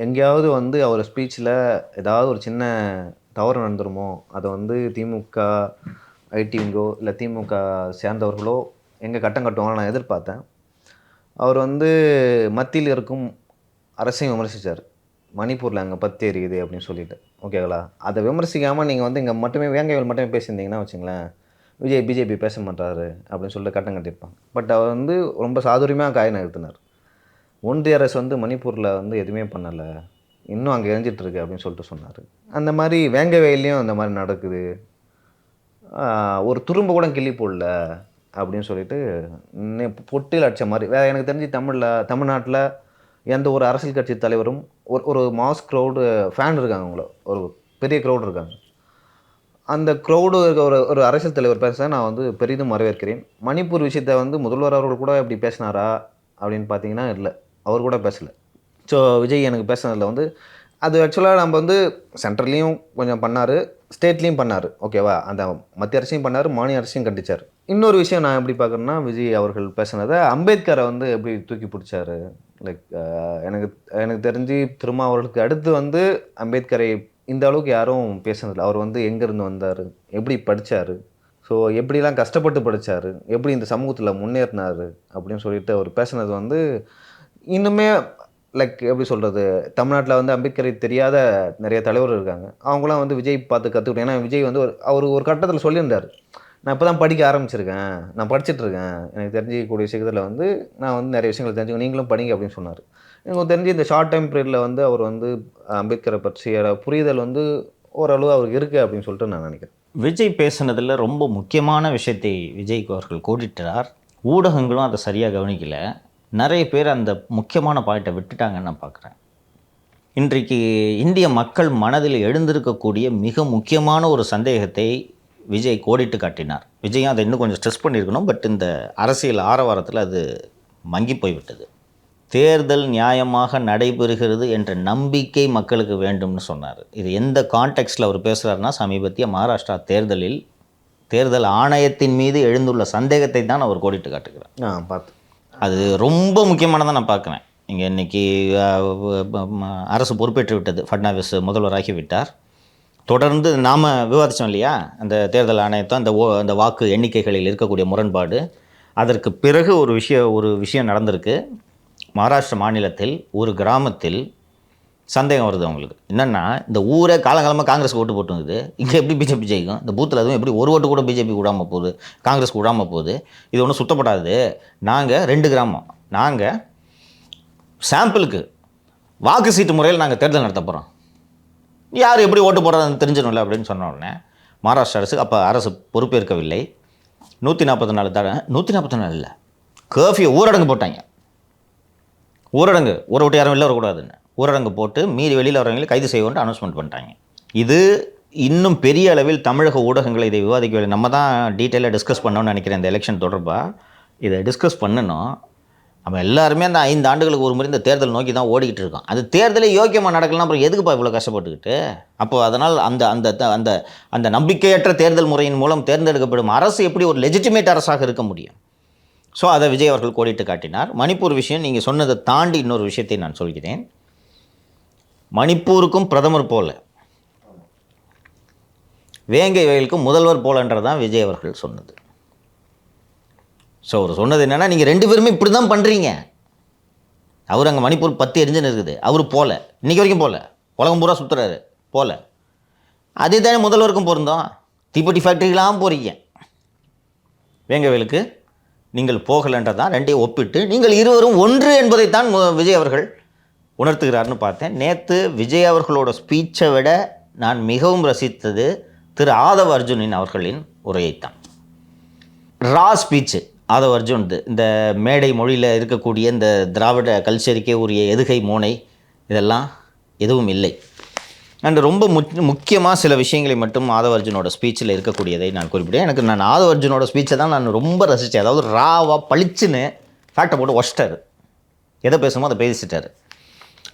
எங்கேயாவது வந்து அவர் ஸ்பீச்சில் ஏதாவது ஒரு சின்ன தவறு நடந்துருமோ, அதை வந்து திமுக ஐடிவிங்கோ இல்லை திமுக சேர்ந்தவர்களோ எங்கே கட்டம் கட்டுவாங்கன்னு நான் எதிர்பார்த்தேன். அவர் வந்து மத்தியில் இருக்கும் அரசையும் விமர்சித்தார். மணிப்பூரில் அங்கே பத்து எரியுது அப்படின்னு சொல்லிட்டு, ஓகேங்களா? அதை விமர்சிக்காமல் நீங்கள் வந்து இங்கே மட்டுமே வேங்கைகள் மட்டுமே பேசியிருந்தீங்கன்னா வச்சுங்களேன், விஜய் பிஜேபி பேச மாட்டாரு அப்படின்னு சொல்லிட்டு கட்டம் கட்டியிருப்பாங்க. பட் அவர் வந்து ரொம்ப சாதுரியமாக காய நகர்த்தினார். ஒன்றிய அரசு வந்து மணிப்பூரில் வந்து எதுவுமே பண்ணலை, இன்னும் அங்கே எரிஞ்சிட்ருக்கு அப்படின்னு சொல்லிட்டு சொன்னார். அந்த மாதிரி வேங்கை வயல்லையும் அந்த மாதிரி நடக்குது, ஒரு துரும்ப கூட கிள்ளி போடல அப்படின்னு சொல்லிட்டு பொட்டில் அடித்த மாதிரி. வேறு எனக்கு தெரிஞ்சு தமிழ்நாட்டில் எந்த ஒரு அரசியல் கட்சி தலைவரும் ஒரு மாஸ் க்ரௌடு ஃபேன் இருக்காங்க, அவங்கள ஒரு பெரிய க்ரௌடு இருக்காங்க. அந்த க்ரௌடு இருக்க ஒரு அரசியல் தலைவர் பேச நான் வந்து பெரிதும் வரவேற்கிறேன். மணிப்பூர் விஷயத்தை வந்து முதல்வர் அவர்கள் கூட இப்படி பேசினாரா அப்படின்னு பார்த்தீங்கன்னா இல்லை, அவர் கூட பேசலை. ஸோ விஜய் எனக்கு பேசுனதில் வந்து அது ஆக்சுவலாக நம்ம வந்து சென்ட்ரல்லையும் கொஞ்சம் பண்ணார், ஸ்டேட்லேயும் பண்ணார், ஓகேவா? அந்த மத்திய அரசையும் பண்ணார், மாநில அரசையும் கண்டிச்சார். இன்னொரு விஷயம் நான் எப்படி பார்க்குறேன்னா, விஜய் அவர்கள் பேசுனதை அம்பேத்கரை வந்து எப்படி தூக்கி பிடிச்சாரு. லைக் எனக்கு தெரிஞ்சு திருமாவர்களுக்கு அடுத்து வந்து அம்பேத்கரை இந்த அளவுக்கு யாரும் பேசுனதில்லை. அவர் வந்து எங்கேருந்து வந்தார், எப்படி படித்தார், ஸோ எப்படிலாம் கஷ்டப்பட்டு படித்தார், எப்படி இந்த சமூகத்தில் முன்னேறினார் அப்படின்னு சொல்லிட்டு அவர் பேசுனது வந்து இன்னுமே லைக் எப்படி சொல்கிறது, தமிழ்நாட்டில் வந்து அம்பேத்கரை தெரியாத நிறைய தலைவர்கள் இருக்காங்க. அவங்களாம் வந்து விஜய் பார்த்து கற்றுக்கிட்டேன். ஏன்னா விஜய் வந்து அவர் ஒரு கட்டத்தில் சொல்லியிருந்தார், நான் இப்போ தான் படிக்க ஆரம்பிச்சிருக்கேன், நான் படிச்சுட்ருக்கேன், எனக்கு தெரிஞ்சிக்கக்கூடிய விஷயத்தில் வந்து நான் வந்து நிறைய விஷயங்கள் தெரிஞ்சுக்கணும், நீங்களும் படிங்க அப்படின்னு சொன்னார். எனக்கு தெரிஞ்சு இந்த ஷார்ட் டைம் பீரியடில் வந்து அவர் வந்து அம்பேத்கரை பற்றிய புரிதல் வந்து ஓரளவு அவருக்கு இருக்குது அப்படின்னு சொல்லிட்டு நான் நினைக்கிறேன். விஜய் பேசுனதில் ரொம்ப முக்கியமான விஷயத்தை விஜய் அவர்கள் கோடிட்டார். ஊடகங்களும் அதை சரியாக கவனிக்கலை. நிறைய பேர் அந்த முக்கியமான பாயிண்ட்டை விட்டுட்டாங்கன்னு நான் பார்க்குறேன். இன்றைக்கு இந்திய மக்கள் மனதில் எழுந்திருக்கக்கூடிய மிக முக்கியமான ஒரு சந்தேகத்தை விஜய் கோடிட்டு காட்டினார். விஜயும் அதை இன்னும் கொஞ்சம் ஸ்ட்ரெஸ் பண்ணியிருக்கணும், பட் இந்த அரசியல் ஆரவாரத்தில் அது மங்கி போய்விட்டது. தேர்தல் நியாயமாக நடைபெறுகிறது என்ற நம்பிக்கை மக்களுக்கு வேண்டும்னு சொன்னார். இது எந்த கான்டெக்ஸ்டில் அவர் பேசுகிறாருன்னா, சமீபத்திய மகாராஷ்டிரா தேர்தலில் தேர்தல் ஆணையத்தின் மீது எழுந்துள்ள சந்தேகத்தை தான் அவர் கோடிட்டு காட்டுகிறார். பார்த்து அது ரொம்ப முக்கியமானதாக நான் பார்க்குறேன். இங்கே இன்றைக்கி அரசு பொறுப்பேற்று விட்டது, ஃபட்னாவிஸ் முதல்வராகிவிட்டார். தொடர்ந்து நாம் விவாதித்தோம் இல்லையா, அந்த தேர்தல் ஆணையத்தை அந்த வாக்கு எண்ணிக்கைகளில் இருக்கக்கூடிய முரண்பாடு. அதற்கு பிறகு ஒரு விஷயம் நடந்திருக்கு. மகாராஷ்டிரா மாநிலத்தில் ஒரு கிராமத்தில் சந்தேகம் வருது அவங்களுக்கு. என்னென்னா, இந்த ஊரே காலங்காலமாக காங்கிரஸுக்கு ஓட்டு போட்டுங்குது, இங்கே எப்படி பிஜேபி ஜெயிக்கும், இந்த பூத்தில் அதுவும் எப்படி ஒரு ஓட்டு கூட பிஜேபி விடாமல் போகுது, காங்கிரஸுக்கு விடாமல் போகுது, இது ஒன்றும் சுத்தப்படாது. நாங்கள் 2 கிராமம், நாங்கள் சாம்பிளுக்கு வாக்கு சீட்டு முறையில் நாங்கள் தேர்தல் நடத்த போகிறோம், யார் எப்படி ஓட்டு போடுறதுன்னு தெரிஞ்சிடும்ல அப்படின்னு சொன்ன உடனே மகாராஷ்டிரா அரசு அப்போ அரசு பொறுப்பேற்கவில்லை. 144 இல்லை, கர்ஃப்யூ ஊரடங்கு போட்டாங்க. ஊரடங்கு, ஊரை விட்டு யாரும் வெளில வரக்கூடாதுன்னு ஊரடங்கு போட்டு மீறி வெளியில் வரவங்களை கைது செய்வோன்ட்டு அனௌன்ஸ்மெண்ட் பண்ணிட்டாங்க. இது இன்னும் பெரிய அளவில் தமிழக ஊடகங்களை இதை விவாதிக்கவில்லை. நம்ம தான் டீட்டெயிலாக டிஸ்கஸ் பண்ணோன்னு நினைக்கிறேன். இந்த எலெக்ஷன் தொடர்பாக இதை டிஸ்கஸ் பண்ணணும். நம்ம எல்லாருமே அந்த 5 ஆண்டுகளுக்கு ஒரு முறை இந்த தேர்தல் நோக்கி தான் ஓடிக்கிட்டு இருக்கோம். அது தேர்தலே யோக்கியமாக நடக்கலாம், அப்புறம் எதுக்குப்பா இவ்வளோ கஷ்டப்பட்டுக்கிட்டு? அப்போ அதனால் அந்த அந்த அந்த அந்த நம்பிக்கையற்ற தேர்தல் முறையின் மூலம் தேர்ந்தெடுக்கப்படும் அரசு எப்படி ஒரு லெஜிட்டிமேட் அரசாக இருக்க முடியும்? ஸோ அதை விஜய் அவர்கள் கோடிட்டு காட்டினார். மணிப்பூர் விஷயம் நீங்கள் சொன்னதை தாண்டி இன்னொரு விஷயத்தை நான் சொல்கிறேன். மணிப்பூருக்கும் பிரதமர் போல, வேங்கை வயலுக்கும் முதல்வர் போலன்றதான் விஜய் அவர்கள் சொன்னது. ஸோ அவர் சொன்னது என்னென்னா, நீங்கள் 2 பேருமே இப்படி தான் பண்ணுறீங்க. அவர் அங்கே மணிப்பூர் 10 எரிஞ்சுன்னு இருக்குது, அவர் போல, இன்றைக்கி வரைக்கும் போல, உலகம் பூரா சுற்றுறாரு போல. அதே தானே முதல்வருக்கும் பொருந்தோம். தீப்பெட்டி ஃபேக்ட்ரிக்கெலாம் போகிறீங்க, வேங்கை வயலுக்கு நீங்கள் போகலன்றதான். 2ஐயும் ஒப்பிட்டு நீங்கள் இருவரும் ஒன்று என்பதைத்தான் விஜய் அவர்கள் உணர்த்துகிறார்னு பார்த்தேன். நேற்று விஜய் அவர்களோட ஸ்பீச்சை விட நான் மிகவும் ரசித்தது திரு ஆதவ் அர்ஜுனின் அவர்களின் உரையைத்தான். ரா ஸ்பீச்சு ஆதவ் அர்ஜுன். இந்த மேடை மொழியில் இருக்கக்கூடிய இந்த திராவிட கல்ச்சருக்கே உரிய எதுகை மோனை இதெல்லாம் எதுவும் இல்லை. அண்ட் ரொம்ப முக்கியமாக சில விஷயங்களை மட்டும் ஆதவ் அர்ஜுனோட ஸ்பீச்சில் இருக்கக்கூடியதை நான் குறிப்பிட்டேன். நான் ஆதவ் அர்ஜுனோட ஸ்பீச்சை தான் நான் ரொம்ப ரசித்தேன். அதாவது ராவாக பளிச்சுன்னு ஃபேக்டை போட்டு ஒச்சிட்டார், எதை பேசுமோ அதை பேசிட்டார்.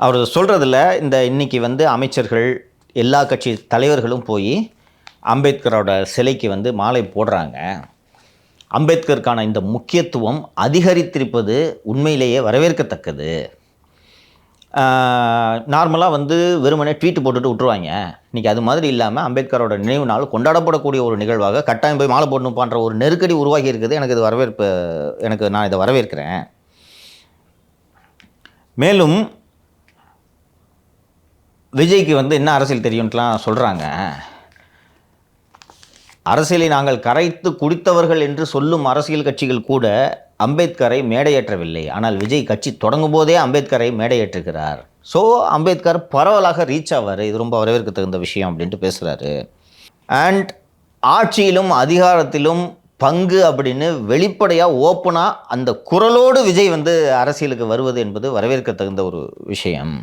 அவர் சொல்கிறதில்ல, இந்த இன்றைக்கி வந்து அமைச்சர்கள் எல்லா கட்சி தலைவர்களும் போய் அம்பேத்கரோட சிலைக்கு வந்து மாலை போடுறாங்க, அம்பேத்கருக்கான இந்த முக்கியத்துவம் அதிகரித்திருப்பது உண்மையிலேயே வரவேற்கத்தக்கது. நார்மலாக வெறுமனே ட்வீட் போட்டுட்டு விட்டுருவாங்க. இன்றைக்கி அது மாதிரி இல்லாமல் அம்பேத்கரோட நினைவு நாள் கொண்டாடப்படக்கூடிய ஒரு நிகழ்வாக கட்டாயம் போய் மாலை போடணும் பண்ணுற ஒரு நெருக்கடி உருவாகி இருக்குது. நான் இதை வரவேற்கிறேன். மேலும் விஜய்க்கு என்ன அரசியல் தெரியும்ட்டுலாம் சொல்கிறாங்க. அரசியலை நாங்கள் கரைத்து குடித்தவர்கள் என்று சொல்லும் அரசியல் கட்சிகள் கூட அம்பேத்கரை மேடையேற்றவில்லை. ஆனால் விஜய் கட்சி தொடங்கும் போதே அம்பேத்கரை மேடையேற்றுகிறார். ஸோ அம்பேத்கர் பரவலாக ரீச் ஆவார். இது ரொம்ப வரவேற்க தகுந்த விஷயம் அப்படின்ட்டு பேசுகிறாரு. அண்ட் ஆட்சியிலும் அதிகாரத்திலும் பங்கு அப்படின்னு வெளிப்படையாக ஓப்பனாக அந்த குரலோடு விஜய் அரசியலுக்கு வருவது என்பது வரவேற்க தகுந்த ஒரு விஷயம்.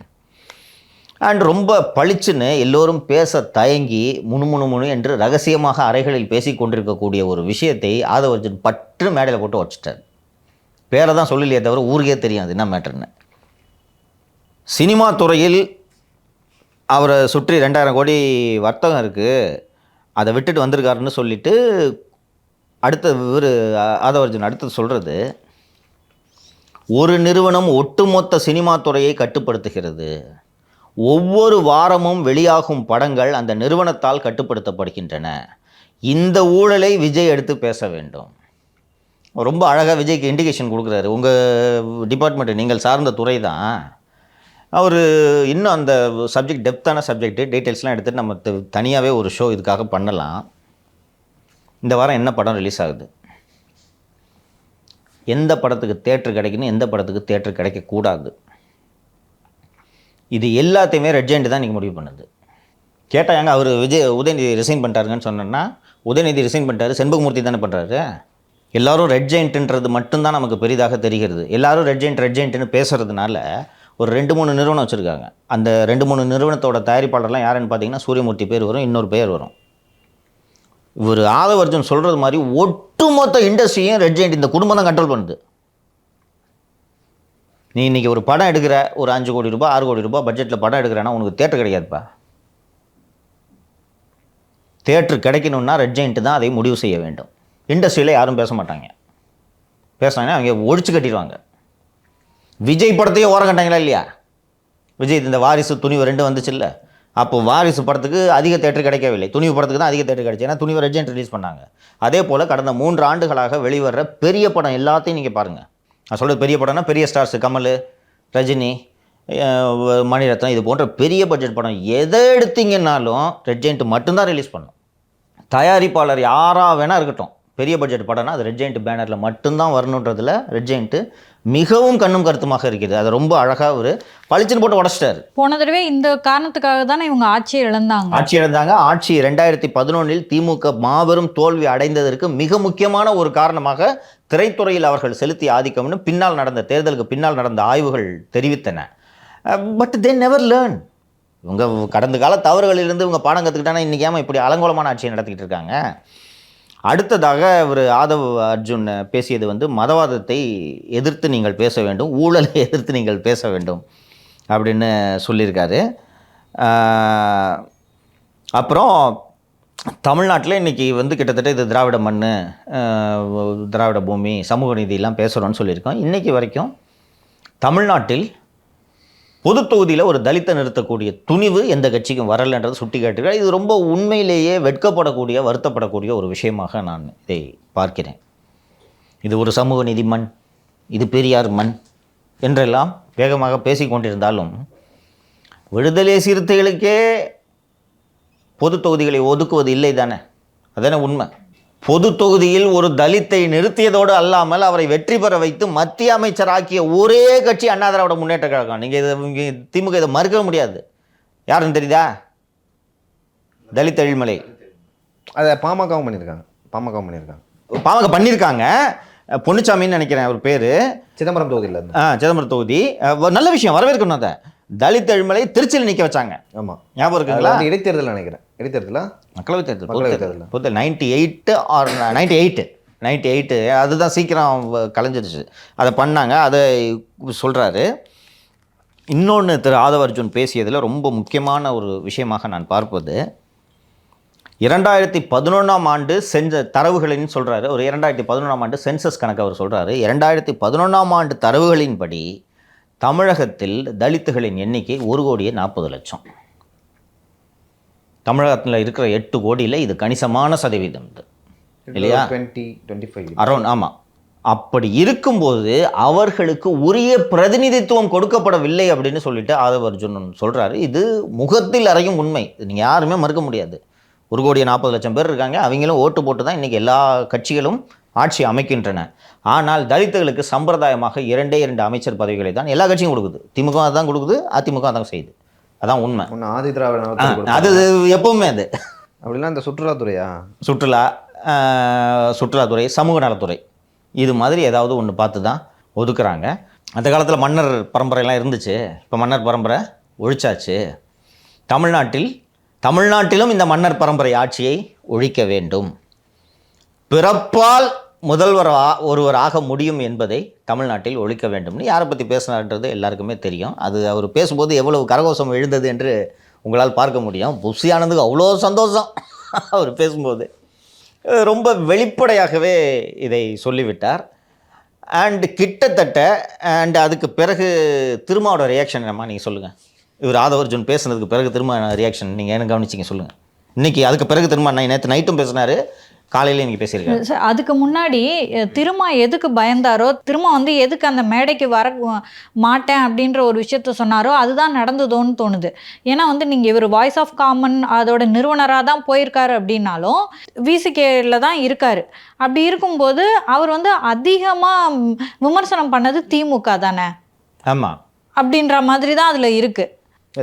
அண்ட் ரொம்ப பளிச்சுன்னு எல்லோரும் பேச தயங்கி முணு என்று ரகசியமாக அறைகளில் பேசி கொண்டிருக்கக்கூடிய ஒரு விஷயத்தை ஆதவர்ஜுன் பற்று மேடையில் போட்டு வச்சுட்டார். பேரை தான் சொல்லலையே தவிர ஊருக்கே தெரியும் அது என்ன மேட்டர்னு. சினிமா துறையில் அவரை சுற்றி 2000 கோடி வர்த்தகம் இருக்குது, அதை விட்டுட்டு வந்திருக்காருன்னு சொல்லிட்டு ஆதவர்ஜுன் அடுத்தது சொல்கிறது, ஒரு நிறுவனம் ஒட்டுமொத்த சினிமா துறையை கட்டுப்படுத்துகிறது. ஒவ்வொரு வாரமும் வெளியாகும் படங்கள் அந்த நிறுவனத்தால் கட்டுப்படுத்தப்படுகின்றன. இந்த ஊழலை விஜய் எடுத்து பேச வேண்டும். ரொம்ப அழகாக விஜய்க்கு இண்டிகேஷன் கொடுக்குறாரு. உங்கள் டிபார்ட்மெண்ட்டு நீங்கள் சார்ந்த துறை தான். அவர் இன்னும் அந்த சப்ஜெக்ட் டெப்த்தான சப்ஜெக்ட்டு டீட்டெயில்ஸ்லாம் எடுத்துகிட்டு நம்ம தனியாகவே ஒரு ஷோ இதுக்காக பண்ணலாம். இந்த வாரம் என்ன படம் ரிலீஸ் ஆகுது, எந்த படத்துக்கு தேட்டர் கிடைக்கணும், எந்த படத்துக்கு தேட்டர் கிடைக்கக்கூடாது, இது எல்லாத்தையுமே ரெட் ஜெயண்ட் தான் இன்றைக்கி முடிவு பண்ணுது. கேட்டாங்க அவர் உதயநிதி ரிசைன் பண்ணிட்டாருங்கன்னு சொன்னோன்னா, உதயநிதி ரிசைன் பண்ணிட்டாரு, செண்பகமூர்த்தி தானே பண்ணுறாரு. எல்லோரும் ரெட் ஜெயண்ட்டுன்றது மட்டும்தான் நமக்கு பெரிதாக தெரிகிறது. எல்லோரும் ரெட் ஜெயண்ட்டுன்னு பேசுகிறதுனால ஒரு 2-3 நிறுவனம் வச்சுருக்காங்க. அந்த 2-3 நிறுவனத்தோட தயாரிப்பாளர்லாம் யாருன்னு பார்த்தீங்கன்னா சூரியமூர்த்தி பேர் வரும், இன்னொரு பேர் வரும். இவர் ஆதவர்ஜுன் சொல்கிறது மாதிரி ஒட்டுமொத்த இண்டஸ்ட்ரியும் ரெட் ஜெயண்ட் இந்த குடும்பம் தான் கண்ட்ரோல் பண்ணுது. நீ இன்றைக்கி ஒரு படம் எடுக்கிற, ஒரு 5 கோடி ரூபாய் 6 கோடி ரூபாய் பட்ஜெட்டில் படம் எடுக்கிறேன்னா உனக்கு தேட்டர் கிடைக்காதுப்பா. தேட்டர் கிடைக்கணுன்னா ரெட் ஜெயண்ட் தான் அதை முடிவு செய்ய வேண்டும். இண்டஸ்ட்ரியில் யாரும் பேச மாட்டாங்க. பேசுனாங்கன்னா அவங்க ஒழிச்சு கட்டிடுவாங்க. விஜய் படத்தையே ஓரம் கட்டாங்களா இல்லையா? விஜய் இந்த வாரிசு துணிவு 2 வந்துச்சு இல்லை, அப்போ வாரிசு படத்துக்கு அதிக தேட்டர் கிடைக்கவில்லை, துணிவு படத்துக்கு தான் அதிக தேட்டர் கிடைச்சி. ஏன்னா துணிவு ரெட் ஜெயண்ட் ரிலீஸ் பண்ணாங்க. அதே போல் கடந்த 3 ஆண்டுகளாக வெளிவர்ற பெரிய படம் எல்லாத்தையும் நீங்கள் பாருங்கள். நான் சொல்கிறது பெரிய படம்னா பெரிய ஸ்டார்ஸு, கமல், ரஜினி, மணிரத்னம், இது போன்ற பெரிய பட்ஜெட் படம் எதை எடுத்தீங்கன்னாலும் ரெட் ஜெயண்ட் மட்டும்தான் ரிலீஸ் பண்ணும். தயாரிப்பாளர் யாராக வேணால் இருக்கட்டும், பெரிய பட்ஜெட் படம்னா அது ரெட் ஜெயண்ட் பேனரில் மட்டும்தான் வரணுன்றதில் ரெட் ஜெயண்ட்டு மிகவும் கண்ணும் கருத்துமாக இருக்கிறது. அதை ரொம்ப அழகாக ஒரு பளிச்சுன்னு போட்டு உடச்சிட்டாரு. போன தடவை இந்த காரணத்துக்காக தானே இவங்க ஆட்சி இழந்தாங்க. ஆட்சி 2011 திமுக மாபெரும் தோல்வி அடைந்ததற்கு மிக முக்கியமான ஒரு காரணமாக திரைத்துறையில் அவர்கள் செலுத்திய ஆதிக்கம்னு தேர்தலுக்கு பின்னால் நடந்த ஆய்வுகள் தெரிவித்தன. But they never learn. இவங்க கடந்த கால தவறுகளிலிருந்து இவங்க பாடம் கற்றுக்கிட்டாங்கன்னா இன்றைக்கி ஏமா இப்படி அலங்கோலமான ஆட்சியை நடத்திக்கிட்டு இருக்காங்க. அடுத்ததாக ஒரு ஆதவ் அர்ஜுன் பேசியது மதவாதத்தை எதிர்த்து நீங்கள் பேச வேண்டும், ஊழலை எதிர்த்து நீங்கள் பேச வேண்டும் அப்படின்னு சொல்லியிருக்காரு. அப்புறம் தமிழ்நாட்டில் இன்றைக்கி கிட்டத்தட்ட இது திராவிட மண், திராவிட பூமி, சமூக நீதியெல்லாம் பேசுகிறோன்னு சொல்லியிருக்கோம். இன்றைக்கி வரைக்கும் தமிழ்நாட்டில் பொது தொகுதியில் ஒரு தலித்தை நிறுத்தக்கூடிய துணிவு எந்த கட்சிக்கும் வரலைன்றது சுட்டி காட்டுகிறார். இது ரொம்ப உண்மையிலேயே வெட்கப்படக்கூடிய, வருத்தப்படக்கூடிய ஒரு விஷயமாக நான் இதை பார்க்கிறேன். இது ஒரு சமூக நீதி மண், இது பெரியார் மண் என்றெல்லாம் வேகமாக பேசி கொண்டிருந்தாலும் விடுதலை சிறுத்தைகளுக்கே பொது தொகுதிகளை ஒதுக்குவது இல்லை தானே, அதானே உண்மை. பொது தொகுதியில் ஒரு தலித்தை நிறுத்தியதோடு அல்லாமல் அவரை வெற்றி பெற வைத்து மத்திய அமைச்சர் ஆக்கிய ஒரே கட்சி அண்ணா திராவிட முன்னேற்ற கழகம். நீங்கள் திமுக இதை மறுக்க முடியாது. யாருன்னு தெரியுதா? தலித் எழில்மலை. அதை பாமகவும் பண்ணியிருக்காங்க. பொன்னுச்சாமின்னு நினைக்கிறேன் அவர் பேர். சிதம்பரம் தொகுதியில் சிதம்பரம் தொகுதி. நல்ல விஷயம், வரவேற்கணும். அதை தலித் எழில்மலை திருச்சியில் நிற்க வச்சாங்க. ஆமாம், ஞாபகம் இருக்குங்களா? இடைத்தேர்தல் நினைக்கிறேன். மக்களவைத் தேர்தல் 98 அதுதான் சீக்கிரம் கலைஞ்சிருச்சு. அதை பண்ணாங்க. அதை சொல்கிறாரு. இன்னொன்று திரு ஆதவ் அர்ஜுன் பேசியதில் ரொம்ப முக்கியமான ஒரு விஷயமாக நான் பார்ப்பது, 2011ஆம் ஆண்டு செஞ்ச தரவுகளின்னு சொல்கிறாரு. ஒரு 2011ஆம் ஆண்டு சென்சஸ் கணக்கு அவர் சொல்கிறாரு. 2011ஆம் ஆண்டு தரவுகளின்படி தமிழகத்தில் தலித்துகளின் எண்ணிக்கை 1,40,00,000. தமிழகத்தில் இருக்கிற 8 கோடியில் இது கணிசமான சதவீதம் இது இல்லையா? 20-25 அரௌண்ட். ஆமாம். அப்படி இருக்கும்போது அவர்களுக்கு உரிய பிரதிநிதித்துவம் கொடுக்கப்படவில்லை அப்படின்னு சொல்லிட்டு ஆதவ அர்ஜுன் சொல்கிறாரு. இது முகத்தில் அறையும் உண்மை. இது நீங்கள் யாருமே மறுக்க முடியாது. 1,40,00,000 பேர் இருக்காங்க. அவங்களும் ஓட்டு போட்டு தான் இன்றைக்கி எல்லா கட்சிகளும் ஆட்சி அமைக்கின்றன. ஆனால் தலித்துகளுக்கு சம்பிரதாயமாக 2 அமைச்சர் பதவிகளை தான் எல்லா கட்சியும் கொடுக்குது. திமுக தான் கொடுக்குது, அதிமுக தான் செய்யுது. அதான் உண்மை. ஆதி திராவிட அது எப்பவுமே அது அப்படின்னா இந்த சுற்றுலாத்துறையா, சுற்றுலாத்துறை, சமூக நலத்துறை, இது மாதிரி ஏதாவது ஒன்று பார்த்து தான் ஒதுக்குறாங்க. அந்த காலத்தில் மன்னர் பரம்பரையெல்லாம் இருந்துச்சு. இப்போ மன்னர் பரம்பரை ஒழிச்சாச்சு. தமிழ்நாட்டிலும் இந்த மன்னர் பரம்பரை ஆட்சியை ஒழிக்க வேண்டும். பிறப்பால் முதல்வர் ஒருவர் ஆக முடியும் என்பதை தமிழ்நாட்டில் ஒழிக்க வேண்டும்னு யாரை பற்றி பேசினார்ன்றது எல்லாருக்குமே தெரியும். அது அவர் பேசும்போது எவ்வளவு கரகோஷம் எழுந்தது என்று உங்களால் பார்க்க முடியும். புஷி ஆனந்துக்கு அவ்வளோ சந்தோஷம் அவர் பேசும்போது. ரொம்ப வெளிப்படையாகவே இதை சொல்லிவிட்டார். கிட்டத்தட்ட அதுக்கு பிறகு திருமாவோட ரியாக்ஷன் என்னம்மா நீங்கள் சொல்லுங்கள். இவர் ஆதவ அர்ஜுன் பேசுனதுக்கு பிறகு திரும்ப ரியாக்ஷன் நீங்கள் என்ன கவனிச்சிங்க சொல்லுங்கள். இன்றைக்கி அதுக்கு பிறகு திரும்ப நேற்று நைட்டும் பேசினார், காலையில் இன்றைக்கி பேசியிருக்காரு. அதுக்கு முன்னாடி திருமா எதுக்கு பயந்தாரோ, திரும்ப எதுக்கு அந்த மேடைக்கு வர மாட்டேன் அப்படின்ற ஒரு விஷயத்த சொன்னாரோ அதுதான் நடந்ததோன்னு தோணுது. ஏன்னா நீங்கள் இவர் வாய்ஸ் ஆஃப் காமன் அதோட நிறுவனராக தான் போயிருக்காரு அப்படின்னாலும் விசிகேல தான் இருக்கார். அப்படி இருக்கும்போது அவர் அதிகமாக விமர்சனம் பண்ணது திமுக தானே. ஆமாம், அப்படின்ற மாதிரி தான் அதில் இருக்குது.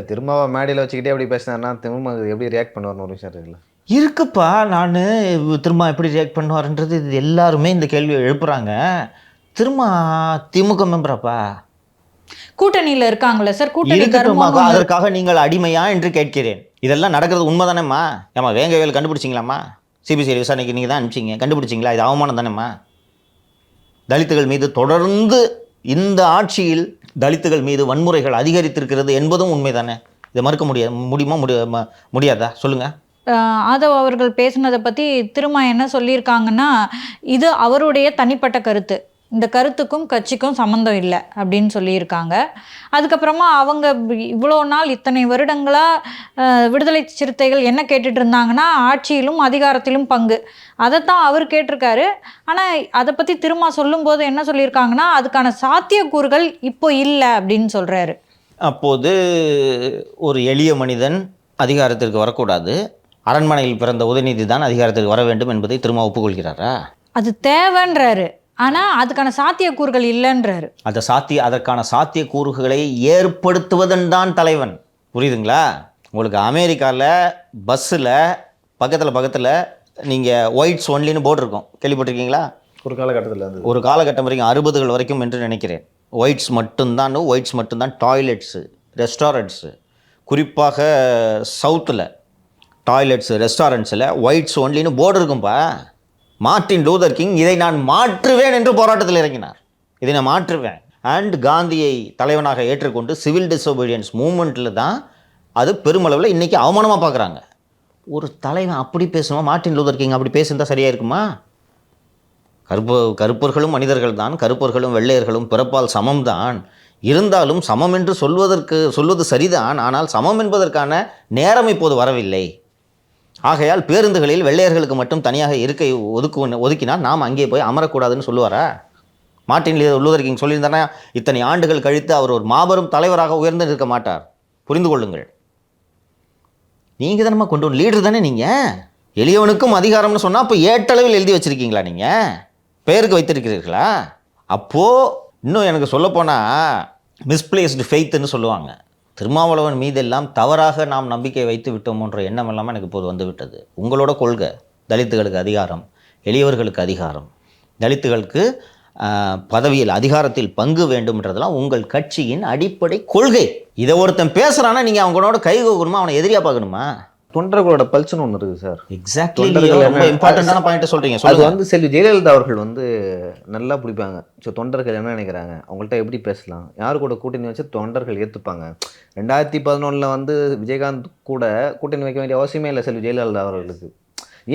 திரும்ப மேடையில் வச்சுக்கிட்டே எப்படி பேசினார்னா திரும்ப எப்படி ரியாக்ட் பண்ணுவார்னு ஒரு விஷயம் இருக்குல்ல. இருக்குப்பா. நான் திரும்ப எப்படி ரியாக்ட் பண்ணுவார்ன்றது இது எல்லாருமே இந்த கேள்வியை எழுப்புறாங்க. திரும்ப திமுக மெம்பராப்பா, கூட்டணியில் இருக்காங்களே சார். கூட்டணி அதற்காக நீங்கள் அடிமையா என்று கேட்கிறேன். இதெல்லாம் நடக்கிறது உண்மை தானேம்மா? ஏமா வேங்கவேல் கண்டுபிடிச்சிங்களாம்மா? சிபிசிஐடி விசாரணைக்கு நீங்கள் தான் அனுப்பிச்சிங்க, கண்டுபிடிச்சிங்களா? இது அவமானம் தானேம்மா? தலித்துகள் மீது தொடர்ந்து இந்த ஆட்சியில் தலித்துகள் மீது வன்முறைகள் அதிகரித்திருக்கிறது என்பதும் உண்மை தானே. இதை மறுக்க முடியாதா சொல்லுங்கள். ஆதவ் அவர்கள் பேசினதை பற்றி திரும்ப என்ன சொல்லியிருக்காங்கன்னா, இது அவருடைய தனிப்பட்ட கருத்து, இந்த கருத்துக்கும் கட்சிக்கும் சம்மந்தம் இல்லை அப்படின்னு சொல்லியிருக்காங்க. அதுக்கப்புறமா அவங்க இவ்வளோ நாள் இத்தனை வருடங்களாக விடுதலை சிறுத்தைகள் என்ன கேட்டுட்டு இருந்தாங்கன்னா, ஆட்சியிலும் அதிகாரத்திலும் பங்கு, அதைத்தான் அவர் கேட்டிருக்காரு. ஆனால் அதை பற்றி திரும்ப சொல்லும்போது என்ன சொல்லியிருக்காங்கன்னா, அதுக்கான சாத்தியக்கூறுகள் இப்போ இல்லை அப்படின்னு சொல்கிறாரு. அப்போது ஒரு எளிய மனிதன் அதிகாரத்திற்கு வரக்கூடாது, அரண்மனையில் பிறந்த உதயநிதி தான் அதிகாரத்திற்கு வர வேண்டும் என்பதை திரும்ப ஒப்புக்கொள்கிறாரா? அது தேவைன்றாரு, ஆனால் அதுக்கான சாத்தியக்கூறுகள் இல்லைன்றாரு. அதற்கான சாத்தியக்கூறுகளை ஏற்படுத்துவதன் தான் தலைவன். புரியுதுங்களா உங்களுக்கு? அமெரிக்காவில் பஸ்ஸில் பக்கத்தில் நீங்கள் ஒயிட்ஸ் ஒன்லின்னு போர்டு இருக்கும், கேள்விப்பட்டிருக்கீங்களா? ஒரு காலகட்டம் வரைக்கும் 60கள் வரைக்கும் என்று நினைக்கிறேன். ஒயிட்ஸ் மட்டும்தான் டாய்லெட்ஸு, ரெஸ்டாரண்ட்ஸு, குறிப்பாக சவுத்தில் டாய்லெட்ஸு, ரெஸ்டாரண்ட்ஸில் ஒயிட்ஸ் ஒன்லின்னு போர்டு இருக்கும்பா. மார்ட்டின் லூதர் கிங் இதை நான் மாற்றுவேன் என்று போராட்டத்தில் இறங்கினார். இதை நான் மாற்றுவேன். காந்தியை தலைவனாக ஏற்றுக்கொண்டு சிவில் டிசோபீடியன்ஸ் மூமெண்ட்டில் தான் அது பெருமளவில் இன்றைக்கி அவமானமாக பார்க்குறாங்க. ஒரு தலைவன் அப்படி பேசுமா? மார்ட்டின் லூதர் கிங் அப்படி பேசியிருந்தால் சரியாக இருக்குமா? கருப்பர்களும் மனிதர்கள் தான், கருப்பர்களும் வெள்ளையர்களும் பிறப்பால் சமம்தான். இருந்தாலும் சமம் என்று சொல்வது சரிதான். ஆனால் சமம் என்பதற்கான நேரம் இப்போது வரவில்லை. ஆகையால் பேருந்துகளில் வெள்ளையர்களுக்கு மட்டும் தனியாக இருக்கை ஒதுக்கினால் நாம் அங்கே போய் அமரக்கூடாதுன்னு சொல்லுவாரா? மார்ட்டின் லூதர் கிங் சொல்லியிருந்தானா இத்தனை ஆண்டுகள் கழித்து அவர் ஒரு மாபெரும் தலைவராக உயர்ந்து இருக்க மாட்டார். புரிந்து கொள்ளுங்கள். நீங்கள் தானே கொண்டு வரும் லீடர் தானே நீங்கள். எளியவனுக்கும் அதிகாரம்னு சொன்னால் அப்போ ஏட்டளவில் எழுதி வச்சுருக்கீங்களா? நீங்கள் பெயருக்கு வைத்திருக்கிறீர்களா? அப்போது இன்னும் எனக்கு சொல்லப்போனால் மிஸ்பிளேஸ்டு ஃபெய்த்துன்னு சொல்லுவாங்க. திருமாவளவன் மீதெல்லாம் தவறாக நாம் நம்பிக்கை வைத்து விட்டோம்ன்ற எண்ணம் இல்லாமல் எனக்கு இப்போது வந்து விட்டது. உங்களோட கொள்கை தலித்துகளுக்கு அதிகாரம், எளியவர்களுக்கு அதிகாரம், தலித்துகளுக்கு பதவியில் அதிகாரத்தில் பங்கு வேண்டும்ன்றதெல்லாம் உங்கள் கட்சியின் அடிப்படை கொள்கை. இதை ஒருத்தன் பேசுகிறான்னா நீங்கள் அவங்களோட கை கோக்கணுமா, அவனை எதிரியாக பார்க்கணுமா? தொண்டர்களோட பல்ஸ்னு ஒன்று இருக்குது சார். எக்ஸாக்ட்லி, ரொம்ப இம்பார்ட்டண்டான பாயிண்ட் சொல்கிறீங்க. அது செல்வி ஜெயலலிதா அவர்கள் நல்லா பிடிப்பாங்க. ஸோ தொண்டர்கள் என்ன நினைக்கிறாங்க, அவங்கள்ட்ட எப்படி பேசலாம், யார் கூட கூட்டணி வச்சு தொண்டர்கள் ஏற்றுப்பாங்க. 2011 விஜயகாந்த் கூட கூட்டணி வைக்க வேண்டிய அவசியமே இல்லை செல்வி ஜெயலலிதா அவர்களுக்கு.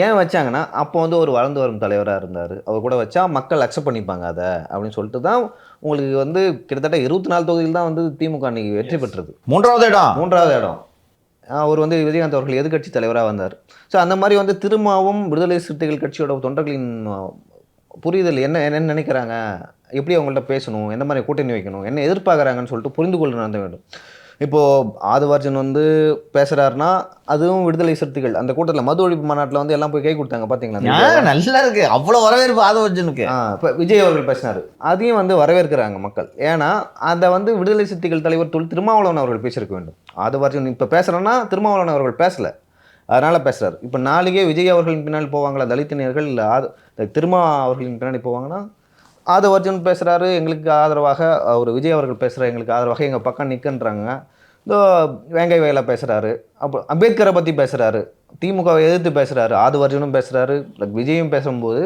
ஏன் வச்சாங்கன்னா அப்போ வந்து ஒரு வளர்ந்து வரும் தலைவராக இருந்தார், அவர் கூட வச்சா மக்கள் அக்செப்ட் பண்ணிப்பாங்க அதை அப்படின்னு சொல்லிட்டு தான் உங்களுக்கு வந்து கிட்டத்தட்ட 24 தொகுதியில் தான் வந்து திமுக அன்னைக்கு வெற்றி பெற்றது. மூன்றாவது இடம் அவர் வந்து விஜயகாந்த் அவர்கள் எதிர்க்கட்சி தலைவராக வந்தார். ஸோ அந்த மாதிரி வந்து திரும்பவும் விடுதலை சிறுத்தைகள் கட்சியோட தொண்டர்களின் புரிதல் என்ன நினைக்கிறாங்க, எப்படி அவங்கள்ட்ட பேசணும், எந்த மாதிரி கூட்டணி வைக்கணும், என்ன எதிர்பார்க்குறாங்கன்னு சொல்லிட்டு புரிந்து கொள்ள நடந்த வேண்டும். இப்போது ஆதவர்ஜன் வந்து பேசுகிறாருன்னா அதுவும் விடுதலை சிறுத்தைகள் அந்த கூட்டத்தில் மது ஒழிப்பு மாநாட்டில் வந்து எல்லாம் போய் கை கொடுத்தாங்க பார்த்தீங்களா? நல்லா இருக்கு, அவ்வளோ வரவேற்பு ஆதவர்ஜனுக்கு. இப்போ விஜய் அவர்கள் பேசினார், அதையும் வந்து வரவேற்கிறாங்க மக்கள். ஏன்னா அதை வந்து விடுதலை சிறுத்தைகள் தலைவர் திருமாவளவன் அவர்கள் பேசியிருக்க வேண்டும். ஆதவர்ஜன் இப்போ பேசுகிறேன்னா திருமாவளவன் அவர்கள் பேசலை, அதனால் பேசுகிறார். இப்போ நாளைக்கே விஜய் அவர்களின் பின்னாடி போவாங்களா தலித்தினியர்கள், இல்லை திருமா அவர்களின் பின்னாடி போவாங்கன்னா ஆதவர்ஜன் பேசுகிறாரு எங்களுக்கு ஆதரவாக, அவர் விஜய் அவர்கள் பேசுகிறார் எங்களுக்கு ஆதரவாக, எங்கள் பக்கம் நிற்கன்றாங்க. இதோ வேங்கை வயலா பேசுகிறாரு, அப்போ அம்பேத்கரை பற்றி பேசுகிறாரு, திமுகவை எதிர்த்து பேசுகிறாரு, ஆதவர்ஜனும் பேசுகிறாரு, விஜயும் பேசும்போது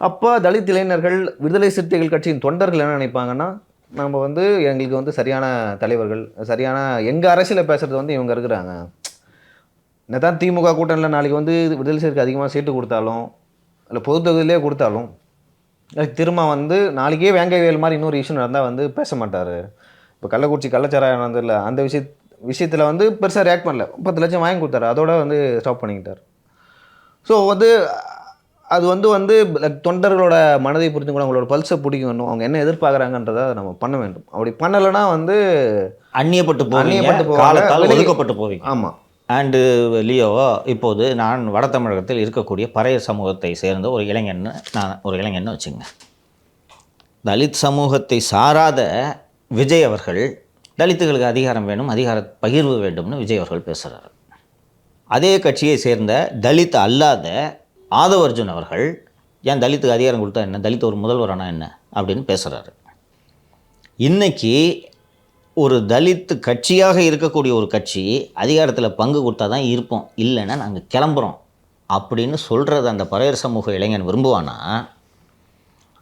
அப்போ தலித் இளைஞர்கள் விடுதலை சிறுத்தைகள் கட்சியின் தொண்டர்கள் என்ன நினைப்பாங்கன்னா, நம்ம வந்து எங்களுக்கு வந்து சரியான தலைவர்கள், சரியான எங்கள் அரசியலில் பேசுகிறது வந்து இவங்க இருக்கிறாங்க. என்ன தான் திமுக கூட்டணியில் நாளைக்கு வந்து விடுதலை சிறுத்தைக்கு அதிகமாக சீட்டு கொடுத்தாலும் இல்லை பொது தொகுதியிலே கொடுத்தாலும் திரும்ப வந்து நாளைக்கே வேங்கை வேல் மாதிரி இன்னொரு இஷ்யூ நடந்தால் வந்து பேச மாட்டார். இப்போ கள்ளக்குறிச்சி கள்ளச்சாராயம் நடந்ததில்ல, அந்த விஷயத்தில் வந்து பெருசாக ரியாக்ட் பண்ணல, 10 லட்சம் வாங்கி கொடுத்தாரு, அதோட வந்து ஸ்டாப் பண்ணிக்கிட்டார். ஸோ வந்து அது வந்து தொண்டர்களோட மனதை புரிந்து கூட அவங்களோட பல்ஸை பிடிக்கணும், அவங்க என்ன எதிர்பார்க்குறாங்கன்றதை நம்ம பண்ண வேண்டும். அப்படி பண்ணலைன்னா வந்து அந்நியப்பட்டு போவீங்க. ஆமாம். அண்டு லியோ, இப்போது நான் வட தமிழகத்தில் இருக்கக்கூடிய பறையர் சமூகத்தை சேர்ந்த ஒரு இளைஞன்னு வச்சுங்க. தலித் சமூகத்தை சாராத விஜய் அவர்கள் தலித்துகளுக்கு அதிகாரம் வேணும், அதிகார பகிர்வு வேண்டும்னு விஜய் அவர்கள் பேசுகிறார். அதே கட்சியை சேர்ந்த தலித் அல்லாத ஆதவர்ஜுன் அவர்கள் ஏன் தலித்துக்கு அதிகாரம் கொடுத்தா என்ன, தலித் ஒரு முதல்வரானா என்ன அப்படின்னு பேசுகிறாரு. இன்றைக்கி ஒரு தலித்து கட்சியாக இருக்கக்கூடிய ஒரு கட்சி அதிகாரத்தில் பங்கு கொடுத்தா தான் இருப்போம், இல்லைன்னா நாங்கள் கிளம்புறோம் அப்படின்னு சொல்கிறது அந்த பறையர் சமூக இளைஞன் விரும்புவானா?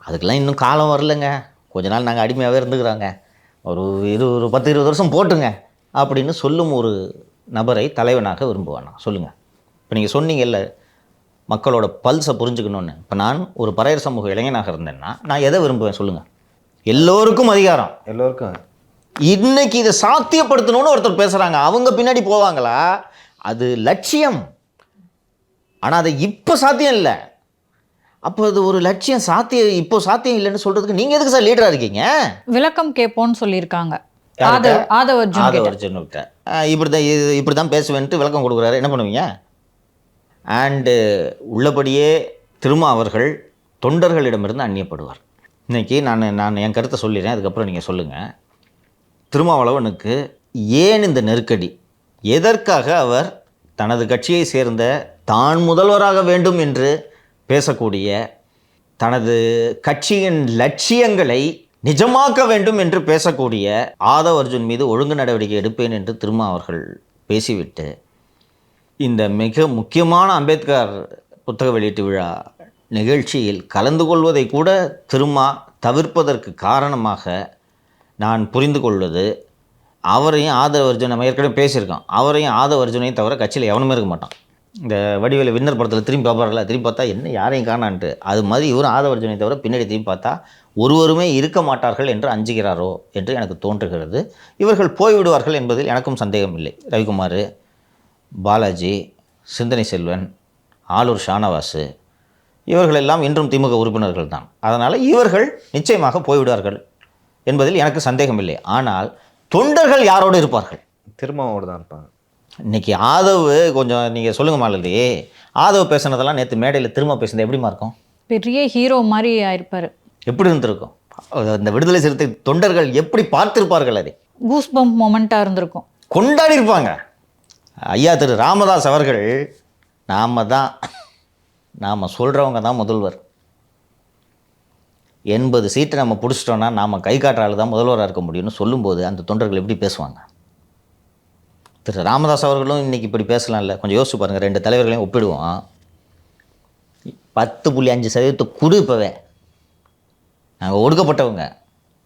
அதுக்கெல்லாம் இன்னும் காலம் வரலைங்க, கொஞ்ச நாள் நாங்கள் அடிமையாகவே இருந்துக்கிறாங்க, ஒரு 10-20 வருஷம் போட்டுங்க அப்படின்னு சொல்லும் ஒரு நபரை தலைவனாக விரும்புவானா? சொல்லுங்கள். இப்போ நீங்கள் சொன்னீங்கல்ல மக்களோட பல்ஸை புரிஞ்சுக்கணுன்னு. இப்போ நான் ஒரு பறையர் சமூக இளைஞனாக இருந்தேன்னா நான் எதை விரும்புவேன் சொல்லுங்கள்? எல்லோருக்கும் அதிகாரம், எல்லோருக்கும். இன்னைக்கு இதை சாத்தியப்படுத்தணும்னு ஒருத்தர் பேசுகிறாங்க, அவங்க பின்னாடி போவாங்களா? அது லட்சியம், ஆனால் அது இப்போ சாத்தியம் இல்லை. அப்போ அது ஒரு லட்சியம் இப்போ சாத்தியம் இல்லைன்னு சொல்கிறதுக்கு நீங்கள் எதுக்கு சார் லீடராக இருக்கீங்க? விளக்கம் கேட்போன்னு சொல்லியிருக்காங்க ஆதவர்ஜன். இப்படி தான் பேசுவேன்ட்டு விளக்கம் கொடுக்குறாரு, என்ன பண்ணுவீங்க? அண்டு உள்ளபடியே திருமா அவர்கள் தொண்டர்களிடமிருந்து அந்நியப்படுவார். இன்றைக்கி நான் என் கருத்தை சொல்லிடுறேன், அதுக்கப்புறம் நீங்கள் சொல்லுங்கள். திருமாவளவனுக்கு ஏன் இந்த நெருக்கடி, எதற்காக அவர் தனது கட்சியை சேர்ந்த தான் முதல்வராக வேண்டும் என்று பேசக்கூடிய, தனது கட்சியின் லட்சியங்களை நிஜமாக்க வேண்டும் என்று பேசக்கூடிய ஆதவர்ஜுன் மீது ஒழுங்கு நடவடிக்கை எடுப்பேன் என்று திருமா அவர்கள் பேசிவிட்டு இந்த மிக முக்கியமான அம்பேத்கர் புத்தக வெளியீட்டு விழா நிகழ்ச்சியில் கலந்து கொள்வதை கூட திருமா தவிர்ப்பதற்கு காரணமாக நான் புரிந்து கொள்வது, அவரையும் ஆதவர்ஜுன் நம்ம ஏற்கனவே பேசியிருக்கோம், அவரையும் ஆதவர்ஜுனையும் தவிர கட்சியில் எவனுமே இருக்க மாட்டான். இந்த வடிவேலு வின்னர் படத்தில் திரும்பி பார்ப்பார்களா, திரும்பி பார்த்தா என்ன யாரையும் காணான்ட்டு, அது மாதிரி இவரும் ஆதவர்ஜுனை தவிர பின்னாடி திரும்பி பார்த்தா ஒருவருமே இருக்க மாட்டார்கள் என்று அஞ்சுகிறாரோ என்று எனக்கு தோன்றுகிறது. இவர்கள் போய்விடுவார்கள் என்பதில் எனக்கும் சந்தேகம் இல்லை. ரவிக்குமார், பாலாஜி, சிந்தனை செல்வன், ஆலூர் ஷானவாசு இவர்களெல்லாம் இன்றும் திமுக உறுப்பினர்கள் தான். அதனால் இவர்கள் நிச்சயமாக போய்விடுவார்கள் என்பதில் எனக்கு சந்தேகம் இல்லை. ஆனால் தொண்டர்கள் யாரோடு இருப்பார்கள்? திருமாவோடு தான் இருப்பாங்க. இன்றைக்கி ஆதவ் கொஞ்சம் நீங்கள் சொல்லுங்கள் மாலதி, ஆதவ் பேசுனதெல்லாம் நேற்று மேடையில் திரும்ப பேசுனது எப்படிமா இருக்கும்? பெரிய ஹீரோ மாதிரி ஆயிருப்பார். எப்படி இருந்திருக்கும்? இந்த விடுதலை சிறுத்தை தொண்டர்கள் எப்படி பார்த்திருப்பார்கள்? அதை கூஸ் பம்ப் மொமெண்ட்டாக இருந்திருக்கும், கொண்டாடி இருப்பாங்க. ஐயா திரு ராமதாஸ் அவர்கள் நாம் சொல்கிறவங்க தான் முதல்வர், 80 சீட்டை நம்ம பிடிச்சிட்டோன்னா நாம் கை காட்டுற ஆள் தான் முதல்வராக இருக்க முடியும்னு சொல்லும்போது அந்த தொண்டர்கள் எப்படி பேசுவாங்க? திரு ராமதாஸ் அவர்களும் இன்றைக்கி இப்படி பேசலாம்ல, கொஞ்சம் யோசிச்சு பாருங்கள். 2 தலைவர்களையும் ஒப்பிடுவோம். 10.5% குடு. இப்போவே நாங்கள் ஒடுக்கப்பட்டவங்க,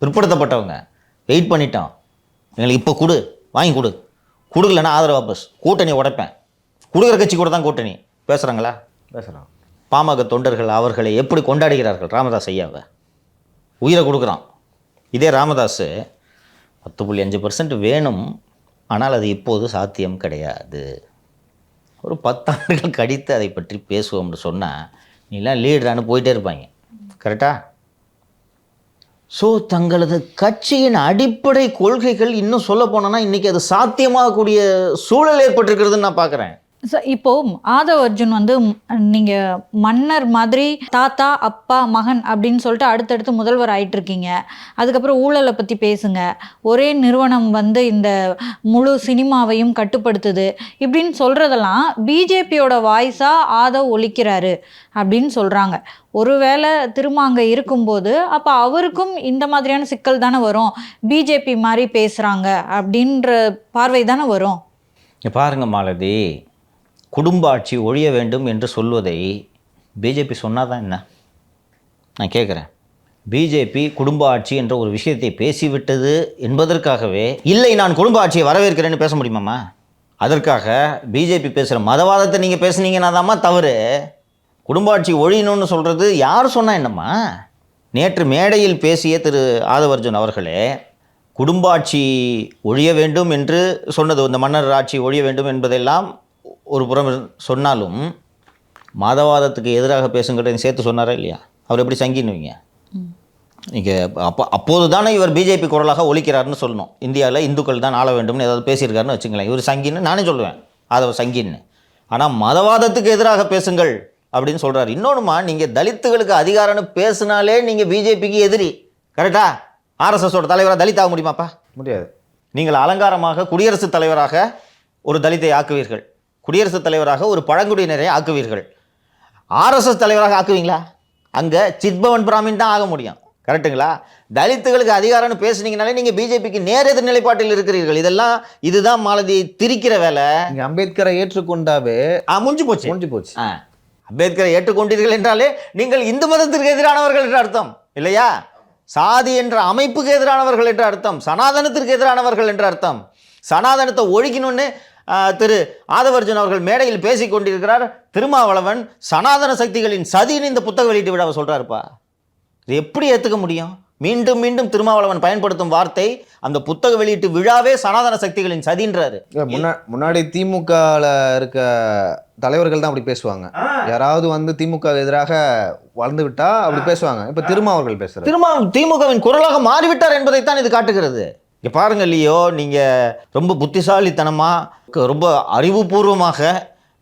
பிற்படுத்தப்பட்டவங்க, வெயிட் பண்ணிட்டோம், எங்களுக்கு இப்போ கொடு, வாங்கி கொடுக்கலன்னா ஆதரவு வாபஸ், கூட்டணி உடைப்பேன், கொடுக்குற கட்சி கூட தான் கூட்டணி பேசுகிறாங்களா? பேசுகிறான். பாமக தொண்டர்கள் அவர்களை எப்படி கொண்டாடுகிறார்கள்? ராமதாஸ் ஐயாவை உயிரை கொடுக்குறான். இதே ராமதாஸ் 10.5% வேணும், ஆனால் அது இப்போது சாத்தியம் கிடையாது, ஒரு 10 ஆண்டுகள் கழித்து அதை பற்றி பேசுவோம்னு சொன்னால் நீலாம் லீடரானு போயிட்டே இருப்பாங்க. கரெக்டா? ஸோ தங்களது கட்சியின் அடிப்படை கொள்கைகள் இன்னும் சொல்ல போனோன்னா இன்றைக்கி அது சாத்தியமாகக்கூடிய சூழல் ஏற்பட்டிருக்கிறதுன்னு நான் பார்க்குறேன். இப்போ ஆதவ் அர்ஜுன் வந்து நீங்க மன்னர் மாதிரி தாத்தா அப்பா மகன் அப்படின்னு சொல்லிட்டு அடுத்தடுத்து முதல்வர் ஆயிட்டு இருக்கீங்க. அதுக்கப்புறம் ஊழலை பத்தி பேசுங்க, ஒரே நிறுவனம் வந்து இந்த முழு சினிமாவையும் கட்டுப்படுத்துது இப்படின்னு சொல்றதெல்லாம் பிஜேபியோட வாய்ஸா ஆதவ் ஒலிக்கிறாரு அப்படின்னு சொல்றாங்க. ஒருவேளை திரும்ப அங்கே இருக்கும்போது அப்போ அவருக்கும் இந்த மாதிரியான சிக்கல் தானே வரும், பிஜேபி மாதிரி பேசுகிறாங்க அப்படின்ற பார்வை தானே வரும். பாருங்க மாலதி, குடும்ப ஆட்சி ஒழிய வேண்டும் என்று சொல்வதை பிஜேபி சொன்னாதான் என்ன? நான் கேட்குறேன். பிஜேபி குடும்ப ஆட்சி என்ற ஒரு விஷயத்தை பேசிவிட்டது என்பதற்காகவே இல்லை நான் குடும்ப ஆட்சியை வரவேற்கிறேன்னு பேச முடியுமாம்மா? அதற்காக பிஜேபி பேசுகிற மதவாதத்தை நீங்கள் பேசுனீங்கன்னா தாம்மா தவறு. குடும்ப ஆட்சி ஒழியணும்னு சொல்கிறது யார் சொன்னால் என்னம்மா? நேற்று மேடையில் பேசிய திரு ஆதவ் அர்ஜுன் அவர்களே குடும்ப ஆட்சி ஒழிய வேண்டும் என்று சொன்னது, இந்த மன்னர் ஆட்சி ஒழிய வேண்டும் என்பதெல்லாம் ஒரு புறம் சொன்னாலும் மதவாதத்துக்கு எதிராக பேசுங்கிறத சேர்த்து சொன்னாரா இல்லையா? அவர் எப்படி சங்கின்னுவீங்க நீங்கள்? அப்போது தானே இவர் பிஜேபி குரலாக ஒலிக்கிறாருன்னு சொல்லணும். இந்தியாவில் இந்துக்கள் தான் ஆள வேண்டும்னு ஏதாவது பேசியிருக்காருன்னு வச்சுங்களேன், இவர் சங்கின்னு நானே சொல்லுவேன், ஆதவ சங்கின்னு. ஆனால் மதவாதத்துக்கு எதிராக பேசுங்கள் அப்படின்னு சொல்கிறார். இன்னொன்றுமா, நீங்கள் தலித்துகளுக்கு அதிகாரம்னு பேசினாலே நீங்கள் பிஜேபிக்கு எதிரி. கரெக்டா? ஆர்எஸ்எஸோட தலைவராக தலித் ஆக முடியுமாப்பா? முடியாது. நீங்கள் அலங்காரமாக குடியரசுத் தலைவராக ஒரு தலித்தை ஆக்குவீர்கள், குடியரசுத் தலைவராக ஒரு பழங்குடியினரை ஆக்குவீர்கள். ஆர்எஸ்எஸ் தலைவராக ஆக்குவீங்களா? அங்கே சித்பவன் பிராமின் தான் ஆக முடியும். கரெக்டுங்களா? தலித்துகளுக்கு அதிகாரம்னு பேசுனீங்கனாலே நீங்கள் பிஜேபிக்கு நேர் எதிர் நிலைப்பாட்டில் இருக்கிறீர்கள். இதுதான் மாலதி திரிக்கிற வேலை. நீங்கள் அம்பேத்கரை ஏற்றுக்கொண்டாவே முடிஞ்சு போச்சு. முடிஞ்சு போச்சு. அம்பேத்கரை ஏற்றுக்கொண்டீர்கள் என்றாலே நீங்கள் இந்து மதத்திற்கு எதிரானவர்கள் என்று அர்த்தம் இல்லையா? சாதி என்ற அமைப்புக்கு எதிரானவர்கள் என்று அர்த்தம், சனாதனத்திற்கு எதிரானவர்கள் என்று அர்த்தம். சனாதனத்தை ஒழிக்கணும்னு திரு ஆதவ் அர்ஜுன் அவர்கள் மேடையில் பேசிக் கொண்டிருக்கிறார். திருமாவளவன் சனாதன சக்திகளின் சதின்னு இந்த புத்தக வெளியீட்டு விழாவை சொல்கிறாருப்பா. இது எப்படி ஏற்றுக்க முடியும்? மீண்டும் மீண்டும் திருமாவளவன் பயன்படுத்தும் வார்த்தை, அந்த புத்தக வெளியீட்டு விழாவே சனாதன சக்திகளின் சதின்றாரு. முன்னாடி திமுகவில் இருக்க தலைவர்கள் தான் அப்படி பேசுவாங்க. யாராவது வந்து திமுக எதிராக வளர்ந்து விட்டா அப்படி பேசுவாங்க. இப்போ அவர்கள் பேசுறாரு, திமுகவின் குரலாக மாறிவிட்டார் என்பதைத்தான் இது காட்டுகிறது. இங்கே பாருங்க இல்லையோ, நீங்கள் ரொம்ப புத்திசாலித்தனமாக ரொம்ப அறிவுபூர்வமாக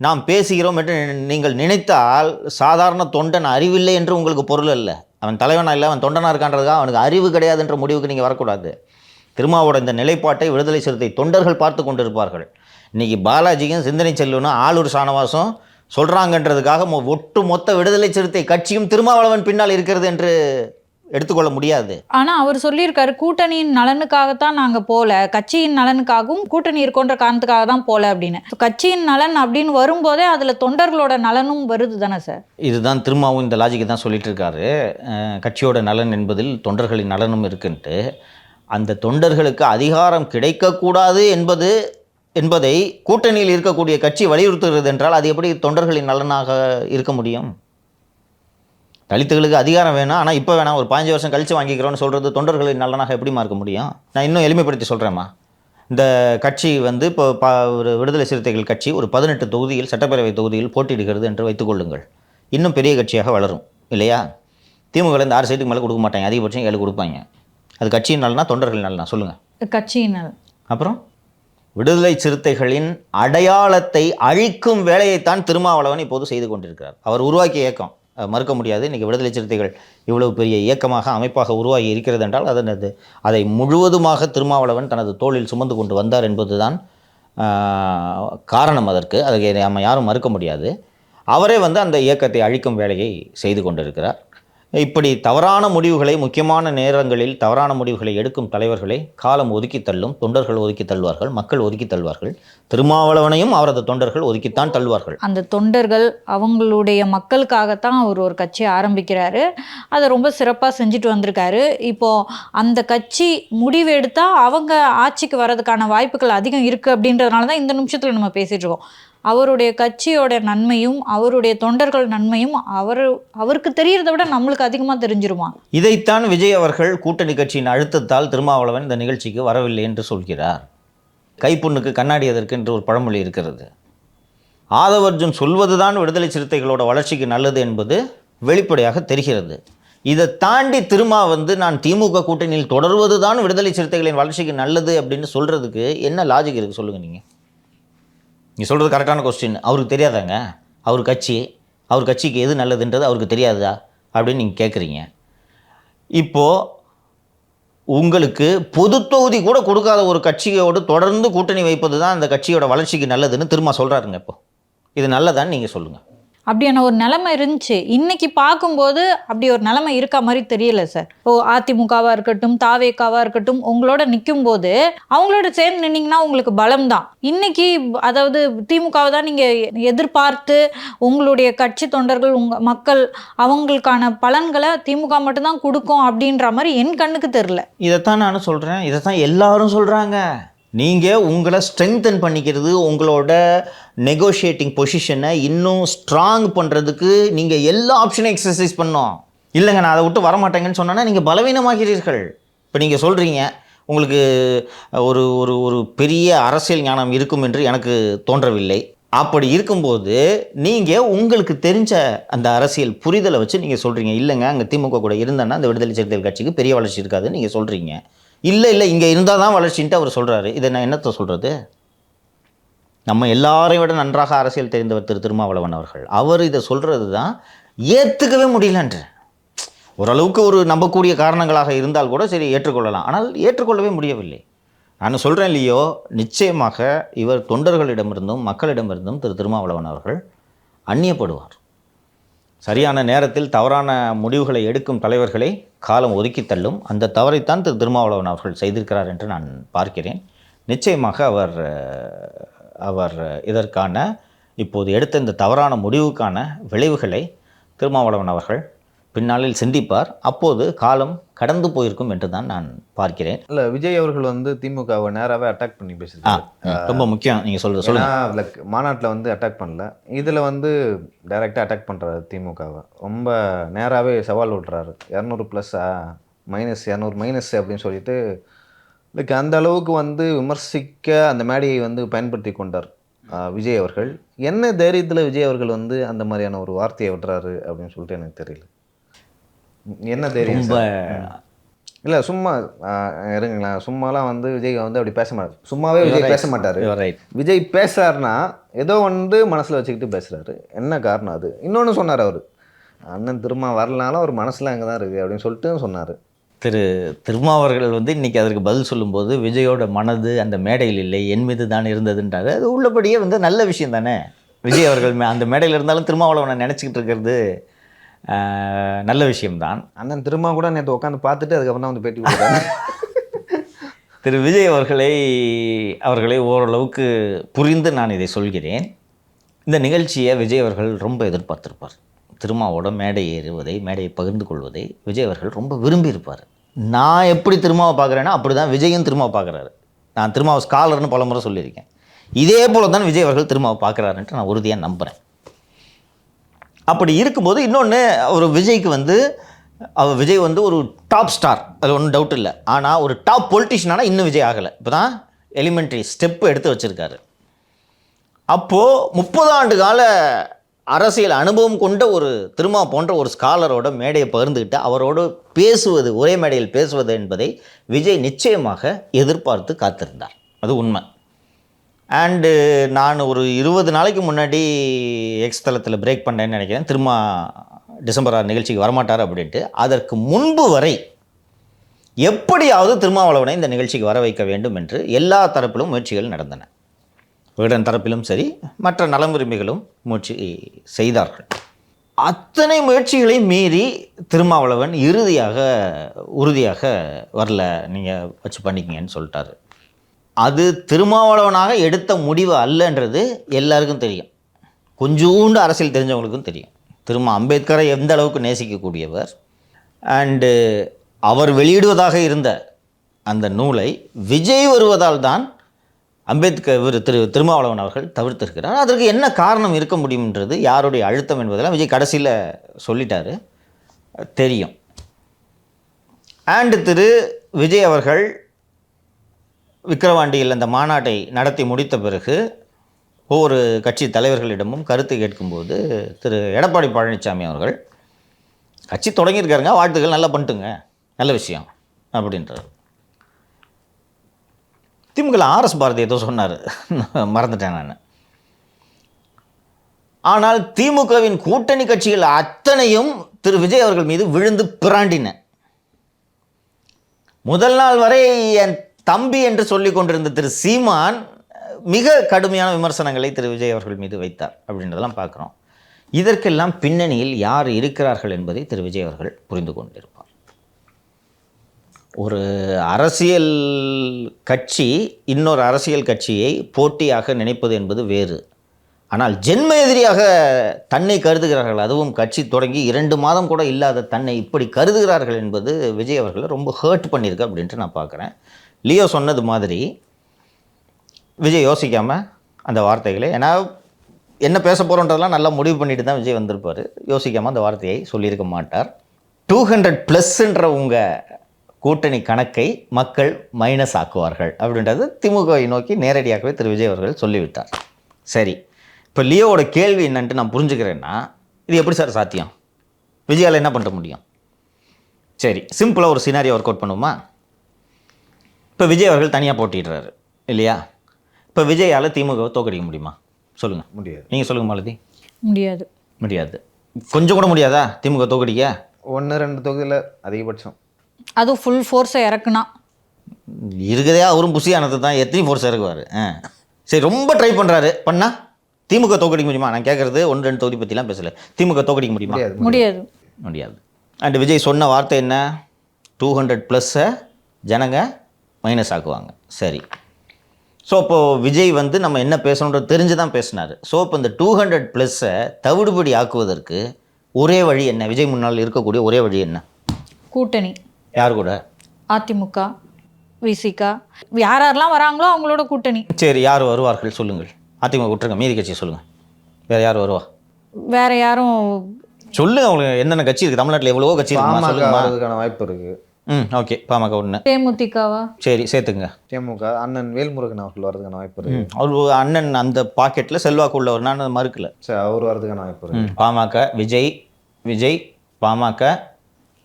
நாம் பேசுகிறோம் என்று நீங்கள் நினைத்தால் சாதாரண தொண்டன் அறிவில்லை என்று உங்களுக்கு பொருள் அல்ல. அவன் தலைவனா இல்லை, அவன் தொண்டனாக இருக்கான்றதுக்காக அவனுக்கு அறிவு கிடையாது என்ற முடிவுக்கு நீங்கள் வரக்கூடாது. திருமாவோட இந்த நிலைப்பாட்டை விடுதலை சிறுத்தை தொண்டர்கள் பார்த்து கொண்டிருப்பார்கள். இன்றைக்கி பாலாஜியும் சிந்தனை செல்வனும் ஆளூர் சானவாசம் சொல்கிறாங்கன்றதுக்காக ஒட்டு மொத்த விடுதலை சிறுத்தை கட்சியும் திருமாவளவன் பின்னால் இருக்கிறது என்று எடுத்துக்கொள்ள முடியாது. ஆனால் அவர் சொல்லியிருக்காரு, கூட்டணியின் நலனுக்காகத்தான் நாங்கள் போகல, கட்சியின் நலனுக்காகவும் கூட்டணி இருக்கோன்ற காரணத்துக்காக தான் போகல அப்படின்னு. கட்சியின் நலன் அப்படின்னு வரும்போதே அதில் தொண்டர்களோட நலனும் வருது தானே சார்? இதுதான் திரும்பவும் இந்த லாஜிக்கு தான் சொல்லிட்டு இருக்காரு. கட்சியோட நலன் என்பதில் தொண்டர்களின் நலனும் இருக்குன்ட்டு. அந்த தொண்டர்களுக்கு அதிகாரம் கிடைக்கக்கூடாது என்பதை கூட்டணியில் இருக்கக்கூடிய கட்சி வலியுறுத்துகிறது என்றால் அது எப்படி தொண்டர்களின் நலனாக இருக்க முடியும்? தலித்துகளுக்கு அதிகாரம் வேணும், ஆனால் இப்போ வேணாம், ஒரு 15 வருஷம் கழித்து வாங்கிக்கிறோன்னு சொல்கிறது தொண்டர்களின் நலனாக எப்படிமா இருக்க முடியும்? நான் இன்னும் எளிமைப்படுத்தி சொல்கிறேம்மா. இந்த கட்சி வந்து இப்போ ஒரு விடுதலை சிறுத்தைகள் கட்சி ஒரு 18 தொகுதியில் சட்டப்பேரவை தொகுதியில் போட்டியிடுகிறது என்று வைத்துக்கொள்ளுங்கள். இன்னும் பெரிய கட்சியாக வளரும் இல்லையா? திமுக இந்த 6 சீட்டுக்கு மேலே கொடுக்க மாட்டாங்க, அதிகபட்சம் 7 கொடுப்பாங்க. அது கட்சியின் நலனா தொண்டர்கள் நலனா சொல்லுங்கள்? கட்சியின் நலன். அப்புறம் விடுதலை சிறுத்தைகளின் அடையாளத்தை அழிக்கும் வேலையைத்தான் திருமாவளவன் இப்போது செய்து கொண்டிருக்கிறார். அவர் உருவாக்கிய இயக்கம், மறுக்க முடியாது. இன்றைக்கி விடுதலை சிறுத்தைகள் இவ்வளவு பெரிய இயக்கமாக அமைப்பாக உருவாகி இருக்கிறது என்றால் அதை முழுவதுமாக திருமாவளவன் தனது தோளில் சுமந்து கொண்டு வந்தார் என்பதுதான் காரணம். அதற்கு அதை நம்ம யாரும் மறுக்க முடியாது. அவரே வந்து அந்த இயக்கத்தை அழிக்கும் வேலையை செய்து கொண்டிருக்கிறார். இப்படி தவறான முடிவுகளை, முக்கியமான நேரங்களில் தவறான முடிவுகளை எடுக்கும் தலைவர்களை காலம் ஒதுக்கி தள்ளும். தொண்டர்கள் ஒதுக்கி தள்ளுவார்கள், மக்கள் ஒதுக்கி தள்ளுவார்கள். திருமாவளவனையும் அவரது தொண்டர்கள் ஒதுக்கித்தான் தள்ளுவார்கள். அந்த தொண்டர்கள் அவங்களுடைய மக்களுக்காகத்தான் அவர் ஒரு கட்சி ஆரம்பிக்கிறாரு. அதை ரொம்ப சிறப்பாக செஞ்சுட்டு வந்திருக்காரு. இப்போது அந்த கட்சி முடிவு எடுத்தால் அவங்க ஆட்சிக்கு வர்றதுக்கான வாய்ப்புகள் அதிகம் இருக்குது அப்படின்றதுனால தான் இந்த நிமிஷத்தில் நம்ம பேசிகிட்டு இருக்கோம். அவருடைய கட்சியோட நன்மையும் அவருடைய தொண்டர்கள் நன்மையும் அவருக்கு தெரியறதை விட நம்மளுக்கு அதிகமாக தெரிஞ்சிருமா? இதைத்தான் விஜய் அவர்கள் கூட்டணி கட்சியின் அழுத்தத்தால் திருமாவளவன் இந்த நிகழ்ச்சிக்கு வரவில்லை என்று சொல்கிறார். கைப்புண்ணுக்கு கண்ணாடி எதற்கு என்று ஒரு பழமொழி இருக்கிறது. ஆதவர்ஜுன் சொல்வதுதான் விடுதலை சிறுத்தைகளோட வளர்ச்சிக்கு நல்லது என்பது வெளிப்படையாக தெரிகிறது. இதை தாண்டி திருமா நான் திமுக கூட்டணியில் தொடர்வது தான் விடுதலை சிறுத்தைகளின் வளர்ச்சிக்கு நல்லது அப்படின்னு சொல்கிறதுக்கு என்ன லாஜிக் இருக்குது சொல்லுங்கள்? நீங்கள் சொல்கிறது கரெக்டான கொஸ்டின். அவருக்கு தெரியாதாங்க? அவர் கட்சிக்கு எது நல்லதுன்றது அவருக்கு தெரியாதா அப்படின்னு நீங்கள் கேட்குறீங்க. இப்போது உங்களுக்கு பொது தொகுதி கூட கொடுக்காத ஒரு கட்சியோடு தொடர்ந்து கூட்டணி வைப்பது தான் அந்த கட்சியோட வளர்ச்சிக்கு நல்லதுன்னு திரும்ப சொல்கிறாருங்க. இப்போ இது நல்லதான்னு நீங்கள் சொல்லுங்கள். அப்படியான ஒரு நிலைமை இருந்துச்சு. இன்னைக்கு பார்க்கும்போது அப்படி ஒரு நிலைமை இருக்கா மாதிரி தெரியல சார். அதிமுகவாக இருக்கட்டும், தாவேக்காவாக இருக்கட்டும், உங்களோட நிற்கும் போது அவங்களோட சேர்ந்து நின்னீங்கன்னா உங்களுக்கு பலம் தான். இன்னைக்கு அதாவது திமுகவை தான் நீங்கள் எதிர்பார்த்து உங்களுடைய கட்சி தொண்டர்கள், உங்கள் மக்கள், அவங்களுக்கான பலன்களை திமுக மட்டும்தான் கொடுக்கும் அப்படின்ற மாதிரி என் கண்ணுக்கு தெரில. இதைத்தான் நானும் சொல்கிறேன், இதைத்தான் எல்லாரும் சொல்கிறாங்க. நீங்கள் உங்களை ஸ்ட்ரெங்தன் பண்ணிக்கிறது, உங்களோட நெகோஷியேட்டிங் பொசிஷனை இன்னும் ஸ்ட்ராங் பண்ணுறதுக்கு நீங்கள் எல்லா ஆப்ஷனையும் எக்ஸசைஸ் பண்ணோம். இல்லைங்க நான் அதை விட்டு வரமாட்டேங்கன்னு சொன்னோன்னா நீங்கள் பலவீனமாகிறீர்கள். இப்போ நீங்கள் சொல்கிறீங்க உங்களுக்கு ஒரு ஒரு ஒரு பெரிய அரசியல் ஞானம் இருக்கும் என்று எனக்கு தோன்றவில்லை. அப்படி இருக்கும்போது நீங்கள் உங்களுக்கு தெரிஞ்ச அந்த அரசியல் புரிதலை வச்சு நீங்கள் சொல்கிறீங்க, இல்லைங்க அங்கே திமுக கூட இருந்தேன்னா அந்த விடுதலை சிறுத்தைகள் கட்சிக்கு பெரிய வளர்ச்சி இருக்காதுன்னு நீங்கள் சொல்கிறீங்க. இல்லை இங்கே இருந்தால் தான் வளர்ச்சின்ட்டு அவர் சொல்கிறாரு. இதை நான் என்னத்தை சொல்கிறது? நம்ம எல்லாரையும் விட நன்றாக அரசியல் தெரிந்தவர் திருமாவளவன் அவர்கள். அவர் இதை சொல்கிறது தான் ஏற்றுக்கவே முடியலன்ற. ஓரளவுக்கு ஒரு நம்பக்கூடிய காரணங்களாக இருந்தால் கூட சரி ஏற்றுக்கொள்ளலாம். ஆனால் ஏற்றுக்கொள்ளவே முடியவில்லை. நான் சொல்கிறேன் இல்லையோ, நிச்சயமாக இவர் தொண்டர்களிடமிருந்தும் மக்களிடமிருந்தும் திருமாவளவன் அவர்கள் அந்நியப்படுவார். சரியான நேரத்தில் தவறான முடிவுகளை எடுக்கும் தலைவர்களை காலம் ஒதுக்கி தள்ளும். அந்த தவறைத்தான் திருமாவளவன் அவர்கள் செய்திருக்கிறார் என்று நான் பார்க்கிறேன். நிச்சயமாக அவர் இதற்கான இப்போது எடுத்த இந்த தவறான முடிவுக்கான விளைவுகளை திருமாவளவன் அவர்கள் பின்னாளில் சிந்திப்பார். அப்போது காலம் கடந்து போயிருக்கும் என்று தான் நான் பார்க்கிறேன். இல்லை, விஜய் அவர்கள் திமுகவை நேராகவே அட்டாக் பண்ணி பேசுகிறாங்க. ரொம்ப முக்கியம் நீங்கள் சொல்லுங்கள். மாநாட்டில் அட்டாக் பண்ணல, இதில் டைரெக்டாக அட்டாக் பண்ணுறாரு திமுகவை. ரொம்ப நேராகவே சவால் விட்றாரு. 200+ -200 அப்படின்னு சொல்லிட்டு அந்த அளவுக்கு விமர்சிக்க அந்த மேடையை பயன்படுத்தி கொண்டார் விஜய் அவர்கள். என்ன தைரியத்தில் விஜய் அவர்கள் அந்த மாதிரியான ஒரு வார்த்தையை விடுறாரு அப்படின்னு சொல்லிட்டு எனக்கு தெரியல. என்ன தைரியம்? இல்லை சும்மா இருங்களேன், சும்மாலாம் விஜய் அப்படி பேச மாட்டார். சும்மாவே விஜய் பேச மாட்டார். விஜய் பேசுறாருன்னா ஏதோ மனசில் வச்சுக்கிட்டு பேசுகிறாரு. என்ன காரணம் அது? இன்னொன்று சொன்னார் அவர், அண்ணன் திரும்ப வரலனாலும் அவர் மனசில் அங்கே தான் இருக்குது அப்படின்னு சொல்லிட்டு சொன்னார். திருமாவர்கள் இன்றைக்கி அதற்கு பதில் சொல்லும்போது விஜயோட மனது அந்த மேடையில் இல்லை, என் மீது தான் இருந்ததுன்றாரு. அது உள்ளபடியே நல்ல விஷயம் தானே. விஜய் அவர்கள் அந்த மேடையில் இருந்தாலும் திருமாவளவனை நினச்சிக்கிட்டு இருக்கிறது நல்ல விஷயம்தான். அண்ணன் திரும்ப கூட நேற்று உட்காந்து பார்த்துட்டு அதுக்கப்புறம் தான் பேட்டி கொடுத்தாங்க. திரு விஜய் அவர்களை ஓரளவுக்கு புரிந்து நான் இதை சொல்கிறேன். இந்த நிகழ்ச்சியை விஜய் அவர்கள் ரொம்ப எதிர்பார்த்திருப்பார். திருமாவோட மேடை ஏறுவதை, மேடையை பகிர்ந்து கொள்வதை விஜய் அவர்கள் ரொம்ப விரும்பியிருப்பார். நான் எப்படி திருமாவை பார்க்குறேன்னா அப்படி தான் விஜயும் திருமாவை பார்க்குறாரு. நான் திருமாவை ஸ்காலர்னு பல முறை சொல்லியிருக்கேன். இதே போல தான் விஜய் அவர்கள் திருமாவை பார்க்குறாருன்ட்டு நான் உறுதியாக நம்புகிறேன். அப்படி இருக்கும்போது இன்னொன்று, ஒரு விஜய்க்கு விஜய் ஒரு டாப் ஸ்டார், அது ஒன்றும் டவுட் இல்லை. ஆனால் ஒரு டாப் பொலிட்டிஷியனானா இன்னும் விஜய் ஆகலை. இப்போ தான் எலிமெண்ட்ரி ஸ்டெப்பு எடுத்து வச்சுருக்காரு. அப்போது 30 ஆண்டு கால அரசியல் அனுபவம் கொண்ட ஒரு திருமா போன்ற ஒரு ஸ்காலரோட மேடையை பகிர்ந்துக்கிட்டு அவரோடு பேசுவது, ஒரே மேடையில் பேசுவது என்பதை விஜய் நிச்சயமாக எதிர்பார்த்து காத்திருந்தார். அது உண்மை. அண்டு நான் ஒரு 20 நாளைக்கு முன்னாடி எக்ஸ் தளத்தில் பிரேக் பண்ணேன்னு நினைக்கிறேன், திருமா டிசம்பர் 6 நிகழ்ச்சிக்கு வரமாட்டார் அப்படின்ட்டு. அதற்கு முன்பு வரை எப்படியாவது திருமாவளவனை இந்த நிகழ்ச்சிக்கு வர வைக்க வேண்டும் என்று எல்லா தரப்பிலும் முயற்சிகள் நடந்தன. விகடன் தரப்பிலும் சரி, மற்ற நலம் விரும்பிகளும் முயற்சி செய்தார்கள். அத்தனை முயற்சிகளை மீறி திருமாவளவன் உறுதியாக வரல, நீங்கள் வச்சு பண்ணிக்கங்கன்னு சொல்லிட்டாரு. அது திருமாவளவனாக எடுத்த முடிவு அல்லன்றது எல்லாருக்கும் தெரியும். கொஞ்சோண்டு அரசியல் தெரிஞ்சவங்களுக்கும் தெரியும். அம்பேத்கரை எந்த அளவுக்கு நேசிக்கக்கூடியவர். அண்டு அவர் வெளியிடுவதாக இருந்த அந்த நூலை விஜய் வருவதால் தான் அம்பேத்கர் திருமாவளவன் அவர்கள் தவிர்த்திருக்கிறார். அதற்கு என்ன காரணம் இருக்க முடியும்ன்றது யாருடைய அழுத்தம் என்பதெல்லாம் விஜய் கடைசியில் சொல்லிட்டாரு, தெரியும். அண்டு விஜய் அவர்கள் விக்கிரவாண்டியில் அந்த மாநாட்டை நடத்தி முடித்த பிறகு ஒவ்வொரு கட்சி தலைவர்களிடமும் கருத்து கேட்கும்போது எடப்பாடி பழனிசாமி அவர்கள் கட்சி தொடங்கியிருக்காருங்க, வாழ்த்துக்கள், நல்லா பண்ணிட்டுங்க, நல்ல விஷயம் அப்படின்றார். திமுக ஆர்எஸ் பாரதி ஏதோ சொன்னார், மறந்துட்டேன் நான். ஆனால் திமுகவின் கூட்டணி கட்சிகள் அத்தனையும் விஜய் அவர்கள் மீது விழுந்து பிராண்டின. முதல் நாள் வரை என் தம்பி என்று சொல்லிக் கொண்டிருந்த சீமான் மிக கடுமையான விமர்சனங்களை விஜய் அவர்கள் மீது வைத்தார் அப்படின்றதெல்லாம் பார்க்குறோம். இதற்கெல்லாம் பின்னணியில் யார் இருக்கிறார்கள் என்பதை விஜய் அவர்கள் புரிந்து கொண்டிருப்பார். ஒரு அரசியல் கட்சி இன்னொரு அரசியல் கட்சியை போட்டியாக நினைப்பது என்பது வேறு. ஆனால் ஜென்ம எதிரியாக தன்னை கருதுகிறார்கள், அதுவும் கட்சி தொடங்கி 2 மாதம் கூட இல்லாத தன்னை இப்படி கருதுகிறார்கள் என்பது விஜய் அவர்களை ரொம்ப ஹர்ட் பண்ணியிருக்கு அப்படின்ட்டு நான் பார்க்குறேன். லியோ சொன்னது மாதிரி விஜய் யோசிக்காமல் அந்த வார்த்தைகளை, ஏன்னா என்ன பேச போகிறோன்றதெல்லாம் நல்லா முடிவு பண்ணிட்டு தான் விஜய் வந்திருப்பார், யோசிக்காமல் அந்த வார்த்தையை சொல்லியிருக்க மாட்டார். 200+ன்ற உங்கள் கூட்டணி கணக்கை மக்கள் மைனஸ் ஆக்குவார்கள் அப்படின்றது திமுகவை நோக்கி நேரடியாகவே விஜய் அவர்கள் சொல்லிவிட்டார். சரி, இப்போ லியோவோட கேள்வி என்னன்ட்டு நான் புரிஞ்சுக்கிறேன்னா, இது எப்படி சார் சாத்தியம், விஜயால் என்ன பண்ண முடியும்? சரி, சிம்பிளாக ஒரு சினாரியோ ஒர்க் அவுட் பண்ணுவோமா? இப்போ விஜய் அவர்கள் தனியாக போட்டிடுறாரு இல்லையா? இப்போ விஜயால் திமுகவை தோக்கடிக்க முடியுமா? சொல்லுங்கள். முடியாது. நீங்கள் சொல்லுங்கள் மாலதி. முடியாது. முடியாது. கொஞ்சம் கூட முடியாதா திமுக தோக்கடிக்க? 1-2 தொகுதியில் அதிகபட்சம். அதுவும் ஃபுல் ஃபோர்ஸை இறக்குனா இருக்குதே, அவரும் புசியானது தான், எத்தனை ஃபோர்ஸ் இறக்குவார்? சரி, ரொம்ப ட்ரை பண்ணுறாரு, பண்ணால் திமுக தோக்கடிக்க முடியுமா? நான் கேட்குறது 1-2 தொகுதி பற்றிலாம் பேசலை. திமுக தோக்கடிக்க முடியுமா? முடியாது. முடியாது. அண்ட் விஜய் சொன்ன வார்த்தை என்ன? 200+ஐ ஜனங்க மைனஸ் ஆக்குவாங்க. சரி, ஸோ இப்போது விஜய் நம்ம என்ன பேசணுன்றது தெரிஞ்சு தான் பேசினார். ஸோ இப்போ இந்த 200+ஐ தவிடுபடி ஆக்குவதற்கு ஒரே வழி என்ன? விஜய் முன்னால் இருக்கக்கூடிய ஒரே வழி என்ன? கூட்டணி. யார் கூட? அதிமுக, விசிக, யாரெல்லாம் வராங்களோ அவங்களோட கூட்டணி. சரி, யார் வருவார்கள் சொல்லுங்கள். அதிமுக விட்டுருங்க, மீதி கட்சியை சொல்லுங்கள். வேறு யார் வருவா? வேறு யாரும் சொல்லுங்கள். அவங்களுக்கு என்னென்ன கட்சி இருக்குது தமிழ்நாட்டில்? எவ்வளவோ கட்சி அதுக்கான வாய்ப்பு இருக்குது. ஓகே, பாமக ஒன்று. தேமுதிகவா? சரி, சேர்த்துங்க. தேமுக அண்ணன் வேல்முருகன் அவர்கள் வரதுக்கான வாய்ப்பு இருக்குது. அவர் அண்ணன் அந்த பாக்கெட்டில் செல்வாக்கு உள்ளவர், நான் மறுக்கல. சரி, அவர் வரதுக்கான வாய்ப்பு இருக்குது. பாமக, விஜய், பாமக,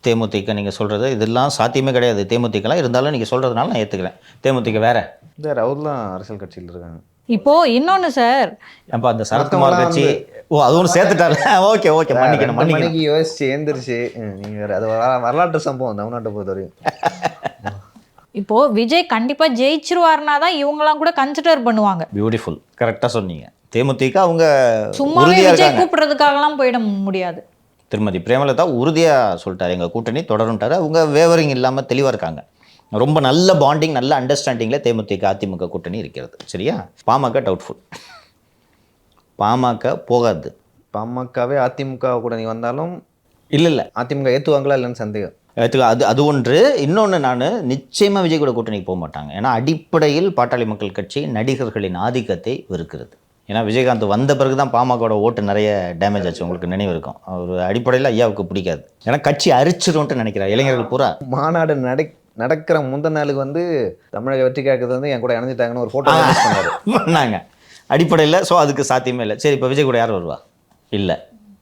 தேமுதிக. நீங்கள் சொல்கிறது இதெல்லாம் சாத்தியமே கிடையாது. தேமுதிகலாம் இருந்தாலும் நீங்கள் சொல்கிறதுனால நான் ஏற்றுக்கிறேன். தேமுதிக வேறு அவர்லாம் அரசியல் கட்சியில் இருக்காங்க. இப்போ இன்னொன்று சார், அப்போ அந்த சரத்குமார் கட்சி, அது ஒன்று சேர்த்துட்டாரு. ஓகே ஓகே, மன்னிக்கணும். யோசிச்சு எழுந்திரிச்சு நீங்கள் வேறு, அது வரலாற்று சம்பவம் தமிழ்நாட்டை பொறுத்தவரையும். இப்போ விஜய் கண்டிப்பா ஜெயிச்சிருவாருனா தான் இவங்கலாம் கூட கன்சிடர் பண்ணுவாங்க. பியூட்டிஃபுல், கரெக்டாக சொன்னீங்க. தேமுதிக அவங்க சும்மாவே விஜய் கூப்பிடுறதுக்காகலாம் போயிட முடியாது. திருமதி பிரேமலதா உறுதியாக சொல்லிட்டார், எங்கள் கூட்டணி தொடரும்ட்டார். அவங்க வேவரிங் இல்லாமல் தெளிவாக இருக்காங்க. ரொம்ப நல்ல பாண்டிங், நல்ல அண்டர்ஸ்டாண்டிங்கில் தேமுதிக அதிமுக கூட்டணி இருக்கிறது. சரியா? பாமக டவுட்ஃபுல், பாமக போகாது. பாமகவே அதிமுக கூட்டணி வந்தாலும் இல்லை அதிமுக ஏற்றுவாங்களா இல்லைன்னு சந்தேகம். அது ஒன்று. இன்னொன்று, நான் நிச்சயமாக விஜய் கூட கூட்டணிக்கு போக மாட்டாங்க. ஏன்னா அடிப்படையில் பாட்டாளி மக்கள் கட்சி நடிகர்களின் ஆதிக்கத்தை வெறுக்கிறது. ஏன்னா விஜயகாந்த் வந்த பிறகு தான் பாமகோட ஓட்டு நிறைய டேமேஜ் ஆச்சு, உங்களுக்கு நினைவு இருக்கும். அவர் அடிப்படையில் ஐயாவுக்கு பிடிக்காது, ஏன்னா கட்சி அரிச்சிரும்ட்டு நினைக்கிறார் இளைஞர்கள் பூரா. மாநாடு நடக்கிற முந்தின நாளுக்கு தமிழக வெற்றி கேட்கறது என் கூட இணைஞ்சிட்டாங்கன்னு ஒரு ஃபோட்டோ பண்ணாங்க அடிப்படையில். ஸோ அதுக்கு சாத்தியமே இல்லை. சரி, இப்போ விஜய் கூட யார் வருவா? இல்லை,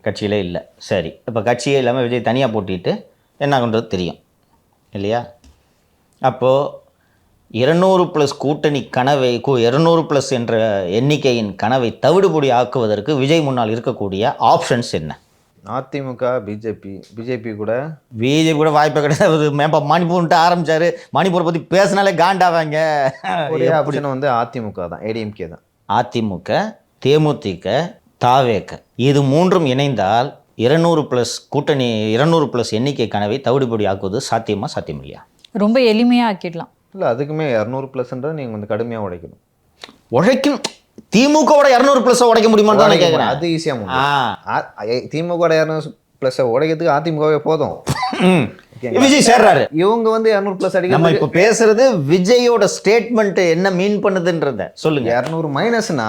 கட்சியிலே இல்லை. சரி, இப்போ கட்சியே இல்லாமல் விஜய் தனியாக போட்டிட்டு என்ன ஆகுன்றது தெரியும் இல்லையா? அப்போது 200+ கூட்டணி கனவை, 200+ என்ற எண்ணிக்கையின் கனவை தவிடுபொடி ஆக்குவதற்கு விஜய் முன்னால் இருக்கக்கூடிய ஆப்ஷன்ஸ் என்ன? அதிமுக, பிஜேபி கூட வாய்ப்பே கிடையாது. மணிப்பூர்ன்ட்டு ஆரம்பிச்சாரு, மணிப்பூரை பற்றி பேசினாலே காண்டாவாங்க. ஆப்ஷன் அதிமுக தான், ஏடிஎம்கே தான். அதிமுக, தேமுதிக, தாவேக, இது மூன்றும் இணைந்தால் 200+ கூட்டணி, 200+ எண்ணிக்கை கனவை தவிடுபொடி ஆக்குவது சாத்தியமா, சாத்தியம் இல்லையா? ரொம்ப எளிமையாக ஆக்கிடலாம். இல்லை, அதுக்குமே 200+ன்ற நீங்கள் கடுமையாக உழைக்கணும். திமுகவோட 200+ உடைக்க முடியுமான்னு தான் கேட்குறேன். அது ஈஸியாக முடியும். திமுக 200+ உடைக்கிறதுக்கு அதிமுகவே போதும். விஜய் சேர்றாரு. இவங்க வந்து 200 ப்ளஸ் நம்ம அடிக்கிறது இப்போ பேசுறது விஜயோட ஸ்டேட்மெண்ட் என்ன மீன் பண்ணுதுன்றத சொல்லுங்க. 200 மைனஸ்னா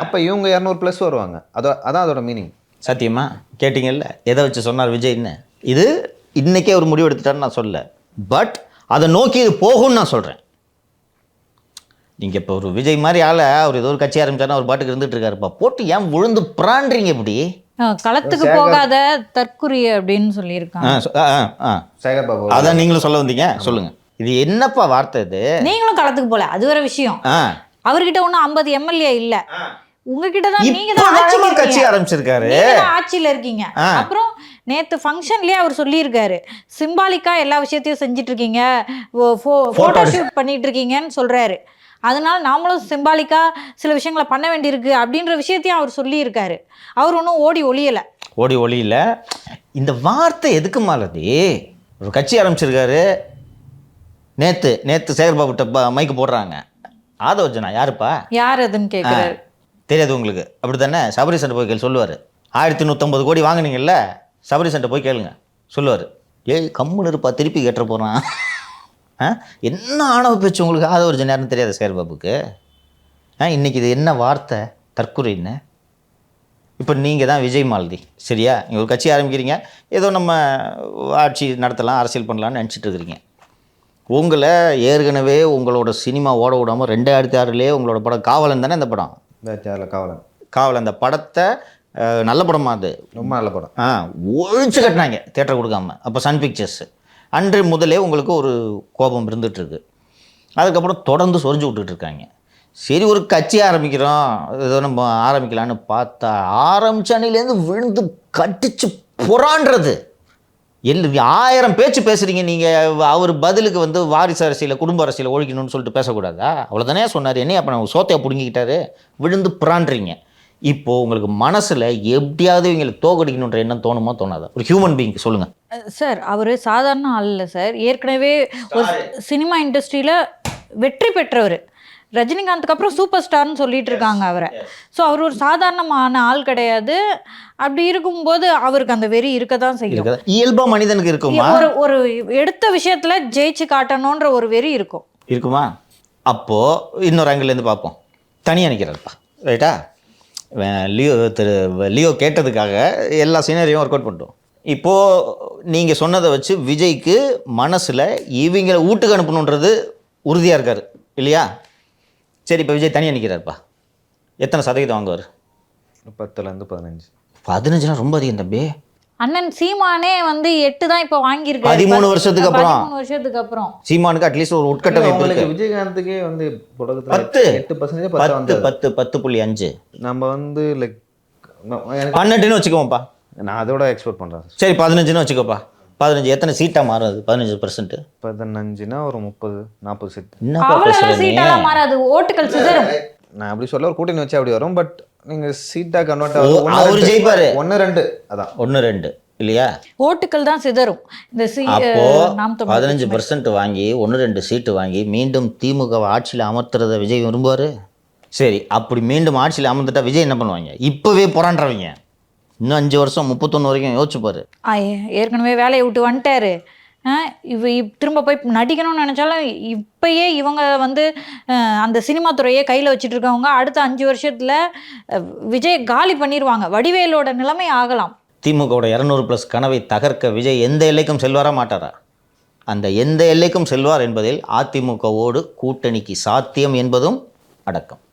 அப்ப இவங்க 200 ப்ளஸ் வருவாங்க. அதான் அதோட மீனிங். சத்தியமா கேட்டிங்கல்ல எதை வச்சு சொன்னார் விஜய்ன்னு? இது இன்னைக்கே ஒரு முடிவு எடுத்துட்டாருன்னு நான் சொல்ல, பட் அதை நோக்கி இது போகும்னு நான் சொல்கிறேன். நீங்கள் இப்போ ஒரு விஜய் மாதிரி ஆளை அவர் ஏதோ ஒரு கட்சி ஆரம்பிச்சாருன்னா ஒரு பாட்டுக்கு இருந்துட்டு இருக்காருப்பா, போட்டு ஏன் விழுந்து பிராண்டுறீங்க இப்படி? களத்துக்கு போகாத தற்குறி அப்படின்னு சொல்லியிருக்காங்க. சேகர் பாபு அதான் நீங்களும் சொல்ல வந்தீங்க, சொல்லுங்க. இது என்னப்பா வார்த்தை இது? நீங்களும் களத்துக்கு போல, அது வேற விஷயம். அவர்கிட்ட ஒன்றும் 50 எம்எல்ஏ இல்ல, உங்ககிட்ட தான். நீங்க தான் கட்சி ஆரம்பிச்சிருக்காரு, ஆட்சியில இருக்கீங்க. அப்புறம் நேத்து ஃபங்க்ஷன்லயே அவர் சொல்லியிருக்காரு, சிம்பாலிக்கா எல்லா விஷயத்தையும் செஞ்சுட்டு இருக்கீங்க, போட்டோ ஷூட் பண்ணிட்டு இருக்கீங்கன்னு சொல்றாரு. அதனால நாமளும் சிம்பாலிக்கா சில விஷயங்களை பண்ண வேண்டியிருக்கு அப்படின்ற விஷயத்தையும் அவர் சொல்லியிருக்காரு. அவர் ஒன்றும் ஓடி ஒளியல. இந்த வார்த்தை எதுக்கு மாலதி? ஒரு கட்சி ஆரம்பிச்சிருக்காரு, நேத்து சேகர்பாபுட்ட மைக்கு போடுறாங்க, ஆதவர்ஜனா யாருப்பா, யார் அதுன்னு கேட்குறாரு. தெரியாது உங்களுக்கு? அப்படி தானே? சபரிசன்ட்ட போய் கேள்வி சொல்லுவார். 1150 கோடி வாங்கினீங்கல்ல, சபரிசன்ட்ட போய் கேளுங்க சொல்லுவார். ஏய் கம்முன்னு இருப்பா, திருப்பி கேட்டுற போகிறான். என்ன ஆணவ பேச்சு உங்களுக்கு? ஆதவர்ஜன் யாருன்னு தெரியாது சேகர்பாபுக்கு? இன்றைக்கி இது என்ன வார்த்தை? தற்கொலைன்னு. இப்போ நீங்கள் தான் விஜய் மாலதி, சரியா? நீங்கள் ஒரு கட்சி ஆரம்பிக்கிறீங்க, ஏதோ நம்ம ஆட்சி நடத்தலாம், அரசியல் பண்ணலான்னு நினச்சிட்டு இருக்கிறீங்க. உங்களை ஏற்கனவே உங்களோட சினிமா ஓட விடாமல் 2006 உங்களோட படம் காவலன் தானே? இந்த படம் காவலன், அந்த படத்தை நல்ல படமா? அது ரொம்ப நல்ல படம். ஒழிச்சு கட்டினாங்க தேட்டர் கொடுக்காம. அப்போ சன் பிக்சர்ஸ் அன்று முதலே உங்களுக்கு ஒரு கோபம் இருந்துகிட்ருக்கு. அதுக்கப்புறம் தொடர்ந்து சொரிஞ்சு விட்டுட்டு இருக்காங்க. சரி ஒரு கட்சி ஆரம்பிக்கிறோம், ஏதோ நம்ம ஆரம்பிக்கலான்னு பார்த்தா ஆரம்பிச்சானிலேருந்து விழுந்து கட்டிச்சு புறான்றது. 1000 பேச்சு பேசுகிறீங்க நீங்கள். அவர் பதிலுக்கு வந்து வாரிசு அரசியலை, குடும்ப அரசியலை ஒழிக்கணும்னு சொல்லிட்டு பேசக்கூடாதா? அவ்வளோதானே சொன்னார். என்ன அப்போ நம்ம சோத்தையை பிடுங்கிக்கிட்டாரு, விழுந்து புறான்றீங்க. இப்போது உங்களுக்கு மனசில் எப்படியாவது இவங்களுக்கு தோக்கடிக்கணுன்ற எண்ணம் தோணுமா தோணாதா? ஒரு ஹியூமன் பீயிங்க்கு சொல்லுங்கள் சார். அவர் சாதாரண ஆள் இல்லை சார், ஏற்கனவே ஒரு சினிமா இண்டஸ்ட்ரியில் வெற்றி பெற்றவர். ரஜினிகாந்துக்கு அப்புறம் சூப்பர் ஸ்டார்னு சொல்லிட்டு இருக்காங்க அவரை. ஸோ அவர் ஒரு சாதாரணமான ஆள் கிடையாது. அப்படி இருக்கும்போது அவருக்கு அந்த வெறி இருக்க தான் செய்யும். இயல்பா மனிதனுக்கு இருக்குமா? ஒரு எடுத்த விஷயத்துல ஜெயிச்சு காட்டணுன்ற ஒரு வெறி இருக்குமா? அப்போது இன்னொரு ஆங்கிள்லேருந்து பார்ப்போம். தனியாக நிற்கிறாருப்பா, ரைட்டா? லியோ கேட்டதுக்காக எல்லா சீனரியும் ஒர்க் அவுட் பண்ணிட்டோம். இப்போது நீங்கள் சொன்னதை வச்சு விஜய்க்கு மனசில் இவங்களை வீட்டுக்கு அனுப்பணுன்றது உறுதியாக இருக்கார் இல்லையா? சரி, இப்போ விஜய் தனியாக நிற்கிறாருப்பா, எத்தனை சதவீதம் வாங்குவார்? 10லேருந்து 15. 15 ரொம்ப அதிகம் தம்பி. அண்ணன் சீமானே வந்து 8 தான் இப்போ வாங்கியிருக்காரு. 13 வருஷத்துக்கு அப்புறம் சீமானுக்கு அட்லீஸ்ட் ஒரு உட்கட்டமைப்பு இருக்கு. விஜயகாந்துக்கே வந்து 10.5 நம்ம வந்து லைக் 12ன்னு வச்சுக்கோப்பா. நான் அதோட எக்ஸ்பெக்ட் பண்ணுறேன். சரி 15ன்னு வச்சுக்கோப்பா. 15 எத்தனை சீட்டாக மாறும்? அது 15%. 15னா ஒரு 30-40 சீட். சீட்டாலாம் மாறாது, ஓட்டுகள் சிதறும். நான் அப்படி சொல்ல ஒரு கூட்டணி வச்சு அப்படி வரும். பட் நீங்க சீட்டா கன்வெர்ட் ஆகும். அவர் ஜெயிப்பாரு 1-2. அதான் 1-2 இல்லையா? ஓட்டுகள் தான் சிதறும். இந்த அப்போ 15% வாங்கி 1-2 சீட்டு வாங்கி மீண்டும் திமுக ஆட்சியில் அமர்த்துறத விஜய் விரும்புவார். சரி, அப்படி மீண்டும் ஆட்சியில் அமர்ந்துட்டா விஜய் என்ன பண்ணுவாங்க? இப்போவே புறான்றவங்க இன்னும் 5 வருஷம் 31 வரைக்கும் யோசிச்சுப்பாரு. ஏற்கனவே வேலையை விட்டு வந்துட்டாரு. திரும்ப போய் நடிக்கணும்னு நினச்சாலும் இப்பயே இவங்க வந்து அந்த சினிமா துறையை கையில் வச்சுட்டு இருக்கவங்க அடுத்த 5 வருஷத்தில் விஜய் காலி பண்ணிடுவாங்க. வடிவேலோட நிலைமை ஆகலாம். திமுகவோட 200+ கனவை தகர்க்க விஜய் எந்த எல்லைக்கும் செல்வாரா மாட்டாரா? அந்த எந்த எல்லைக்கும் செல்வார் என்பதில் அதிமுகவோடு கூட்டணிக்கு சாத்தியம் என்பதும் அடக்கம்.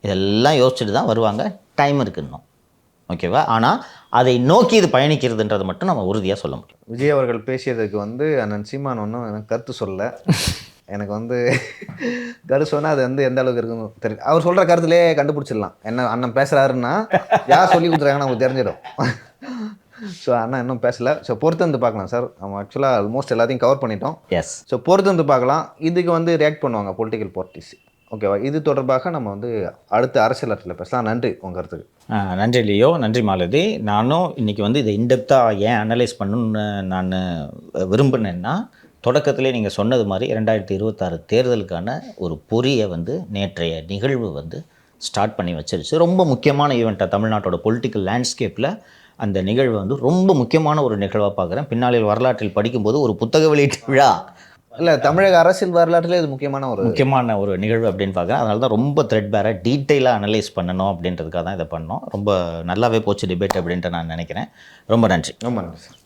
இதெல்லாம் யோசிச்சுட்டு தான் வருவாங்க. டைம் இருக்கு இன்னும், ஓகேவா? ஆனால் அதை நோக்கி இது பயணிக்கிறதுன்றது மட்டும் நம்ம உறுதியாக சொல்ல முடியும். விஜய் அவர்கள் பேசியதுக்கு வந்து அண்ணன் சீமான் ஒன்றும் எனக்கு கருத்து சொல்ல. எனக்கு வந்து கருத்து சொன்னால் அது வந்து எந்த அளவுக்கு இருக்குன்னு தெரியும். அவர் சொல்கிற கருத்துலேயே கண்டுபிடிச்சிடலாம் என்ன அண்ணன் பேசுகிறாருன்னா. யார் சொல்லி கொடுத்துறாங்கன்னு நமக்கு தெரிஞ்சிடும். ஸோ அண்ணா இன்னும் பேசலை. ஸோ பொறுத்து வந்து பார்க்கலாம் சார். நம்ம ஆக்சுவலாக ஆல்மோஸ்ட் எல்லாத்தையும் கவர் பண்ணிட்டோம். எஸ். ஸோ பொறுத்து வந்து பார்க்கலாம். இதுக்கு வந்து ரியாக்ட் பண்ணுவாங்க பொலிட்டிக்கல் பார்ட்டிஸ். ஓகேவா? இது தொடர்பாக நம்ம வந்து அடுத்த அரசியல் அரசியல் பேசலாம். நன்றி உங்கள் கருத்துக்கு. நன்றி லியோ, நன்றி மாலதி. நானும் இன்றைக்கி வந்து இதை இன்டெப்த்தாக ஏன் அனலைஸ் பண்ணணுன்னு நான் விரும்பினேன்னா, தொடக்கத்திலே நீங்கள் சொன்னது மாதிரி 2026 தேர்தலுக்கான ஒரு பொறியை வந்து நேற்றைய நிகழ்வு வந்து ஸ்டார்ட் பண்ணி வச்சிருச்சு. ரொம்ப முக்கியமான ஈவெண்ட்டாக தமிழ்நாட்டோட பொலிட்டிக்கல் லேண்ட்ஸ்கேப்பில் அந்த நிகழ்வு வந்து ரொம்ப முக்கியமான ஒரு நிகழ்வாக பார்க்குறேன். பின்னாளில் வரலாற்றில் படிக்கும்போது ஒரு புத்தக வெளியீட்டு விழா இல்லை, தமிழக அரசியல் வரலாற்றிலே இது முக்கியமான ஒரு நிகழ்வு அப்படின்னு பார்க்குறேன். அதனால தான் ரொம்ப த்ரெட்பேராக டீட்டெயிலாக அனலைஸ் பண்ணணும் அப்படின்றதுக்காக தான் இதை பண்ணோம். ரொம்ப நல்லாவே போச்சு டிபேட் அப்படின்ட்டு நான் நினைக்கிறேன். ரொம்ப நன்றி. ரொம்ப நன்றி சார்.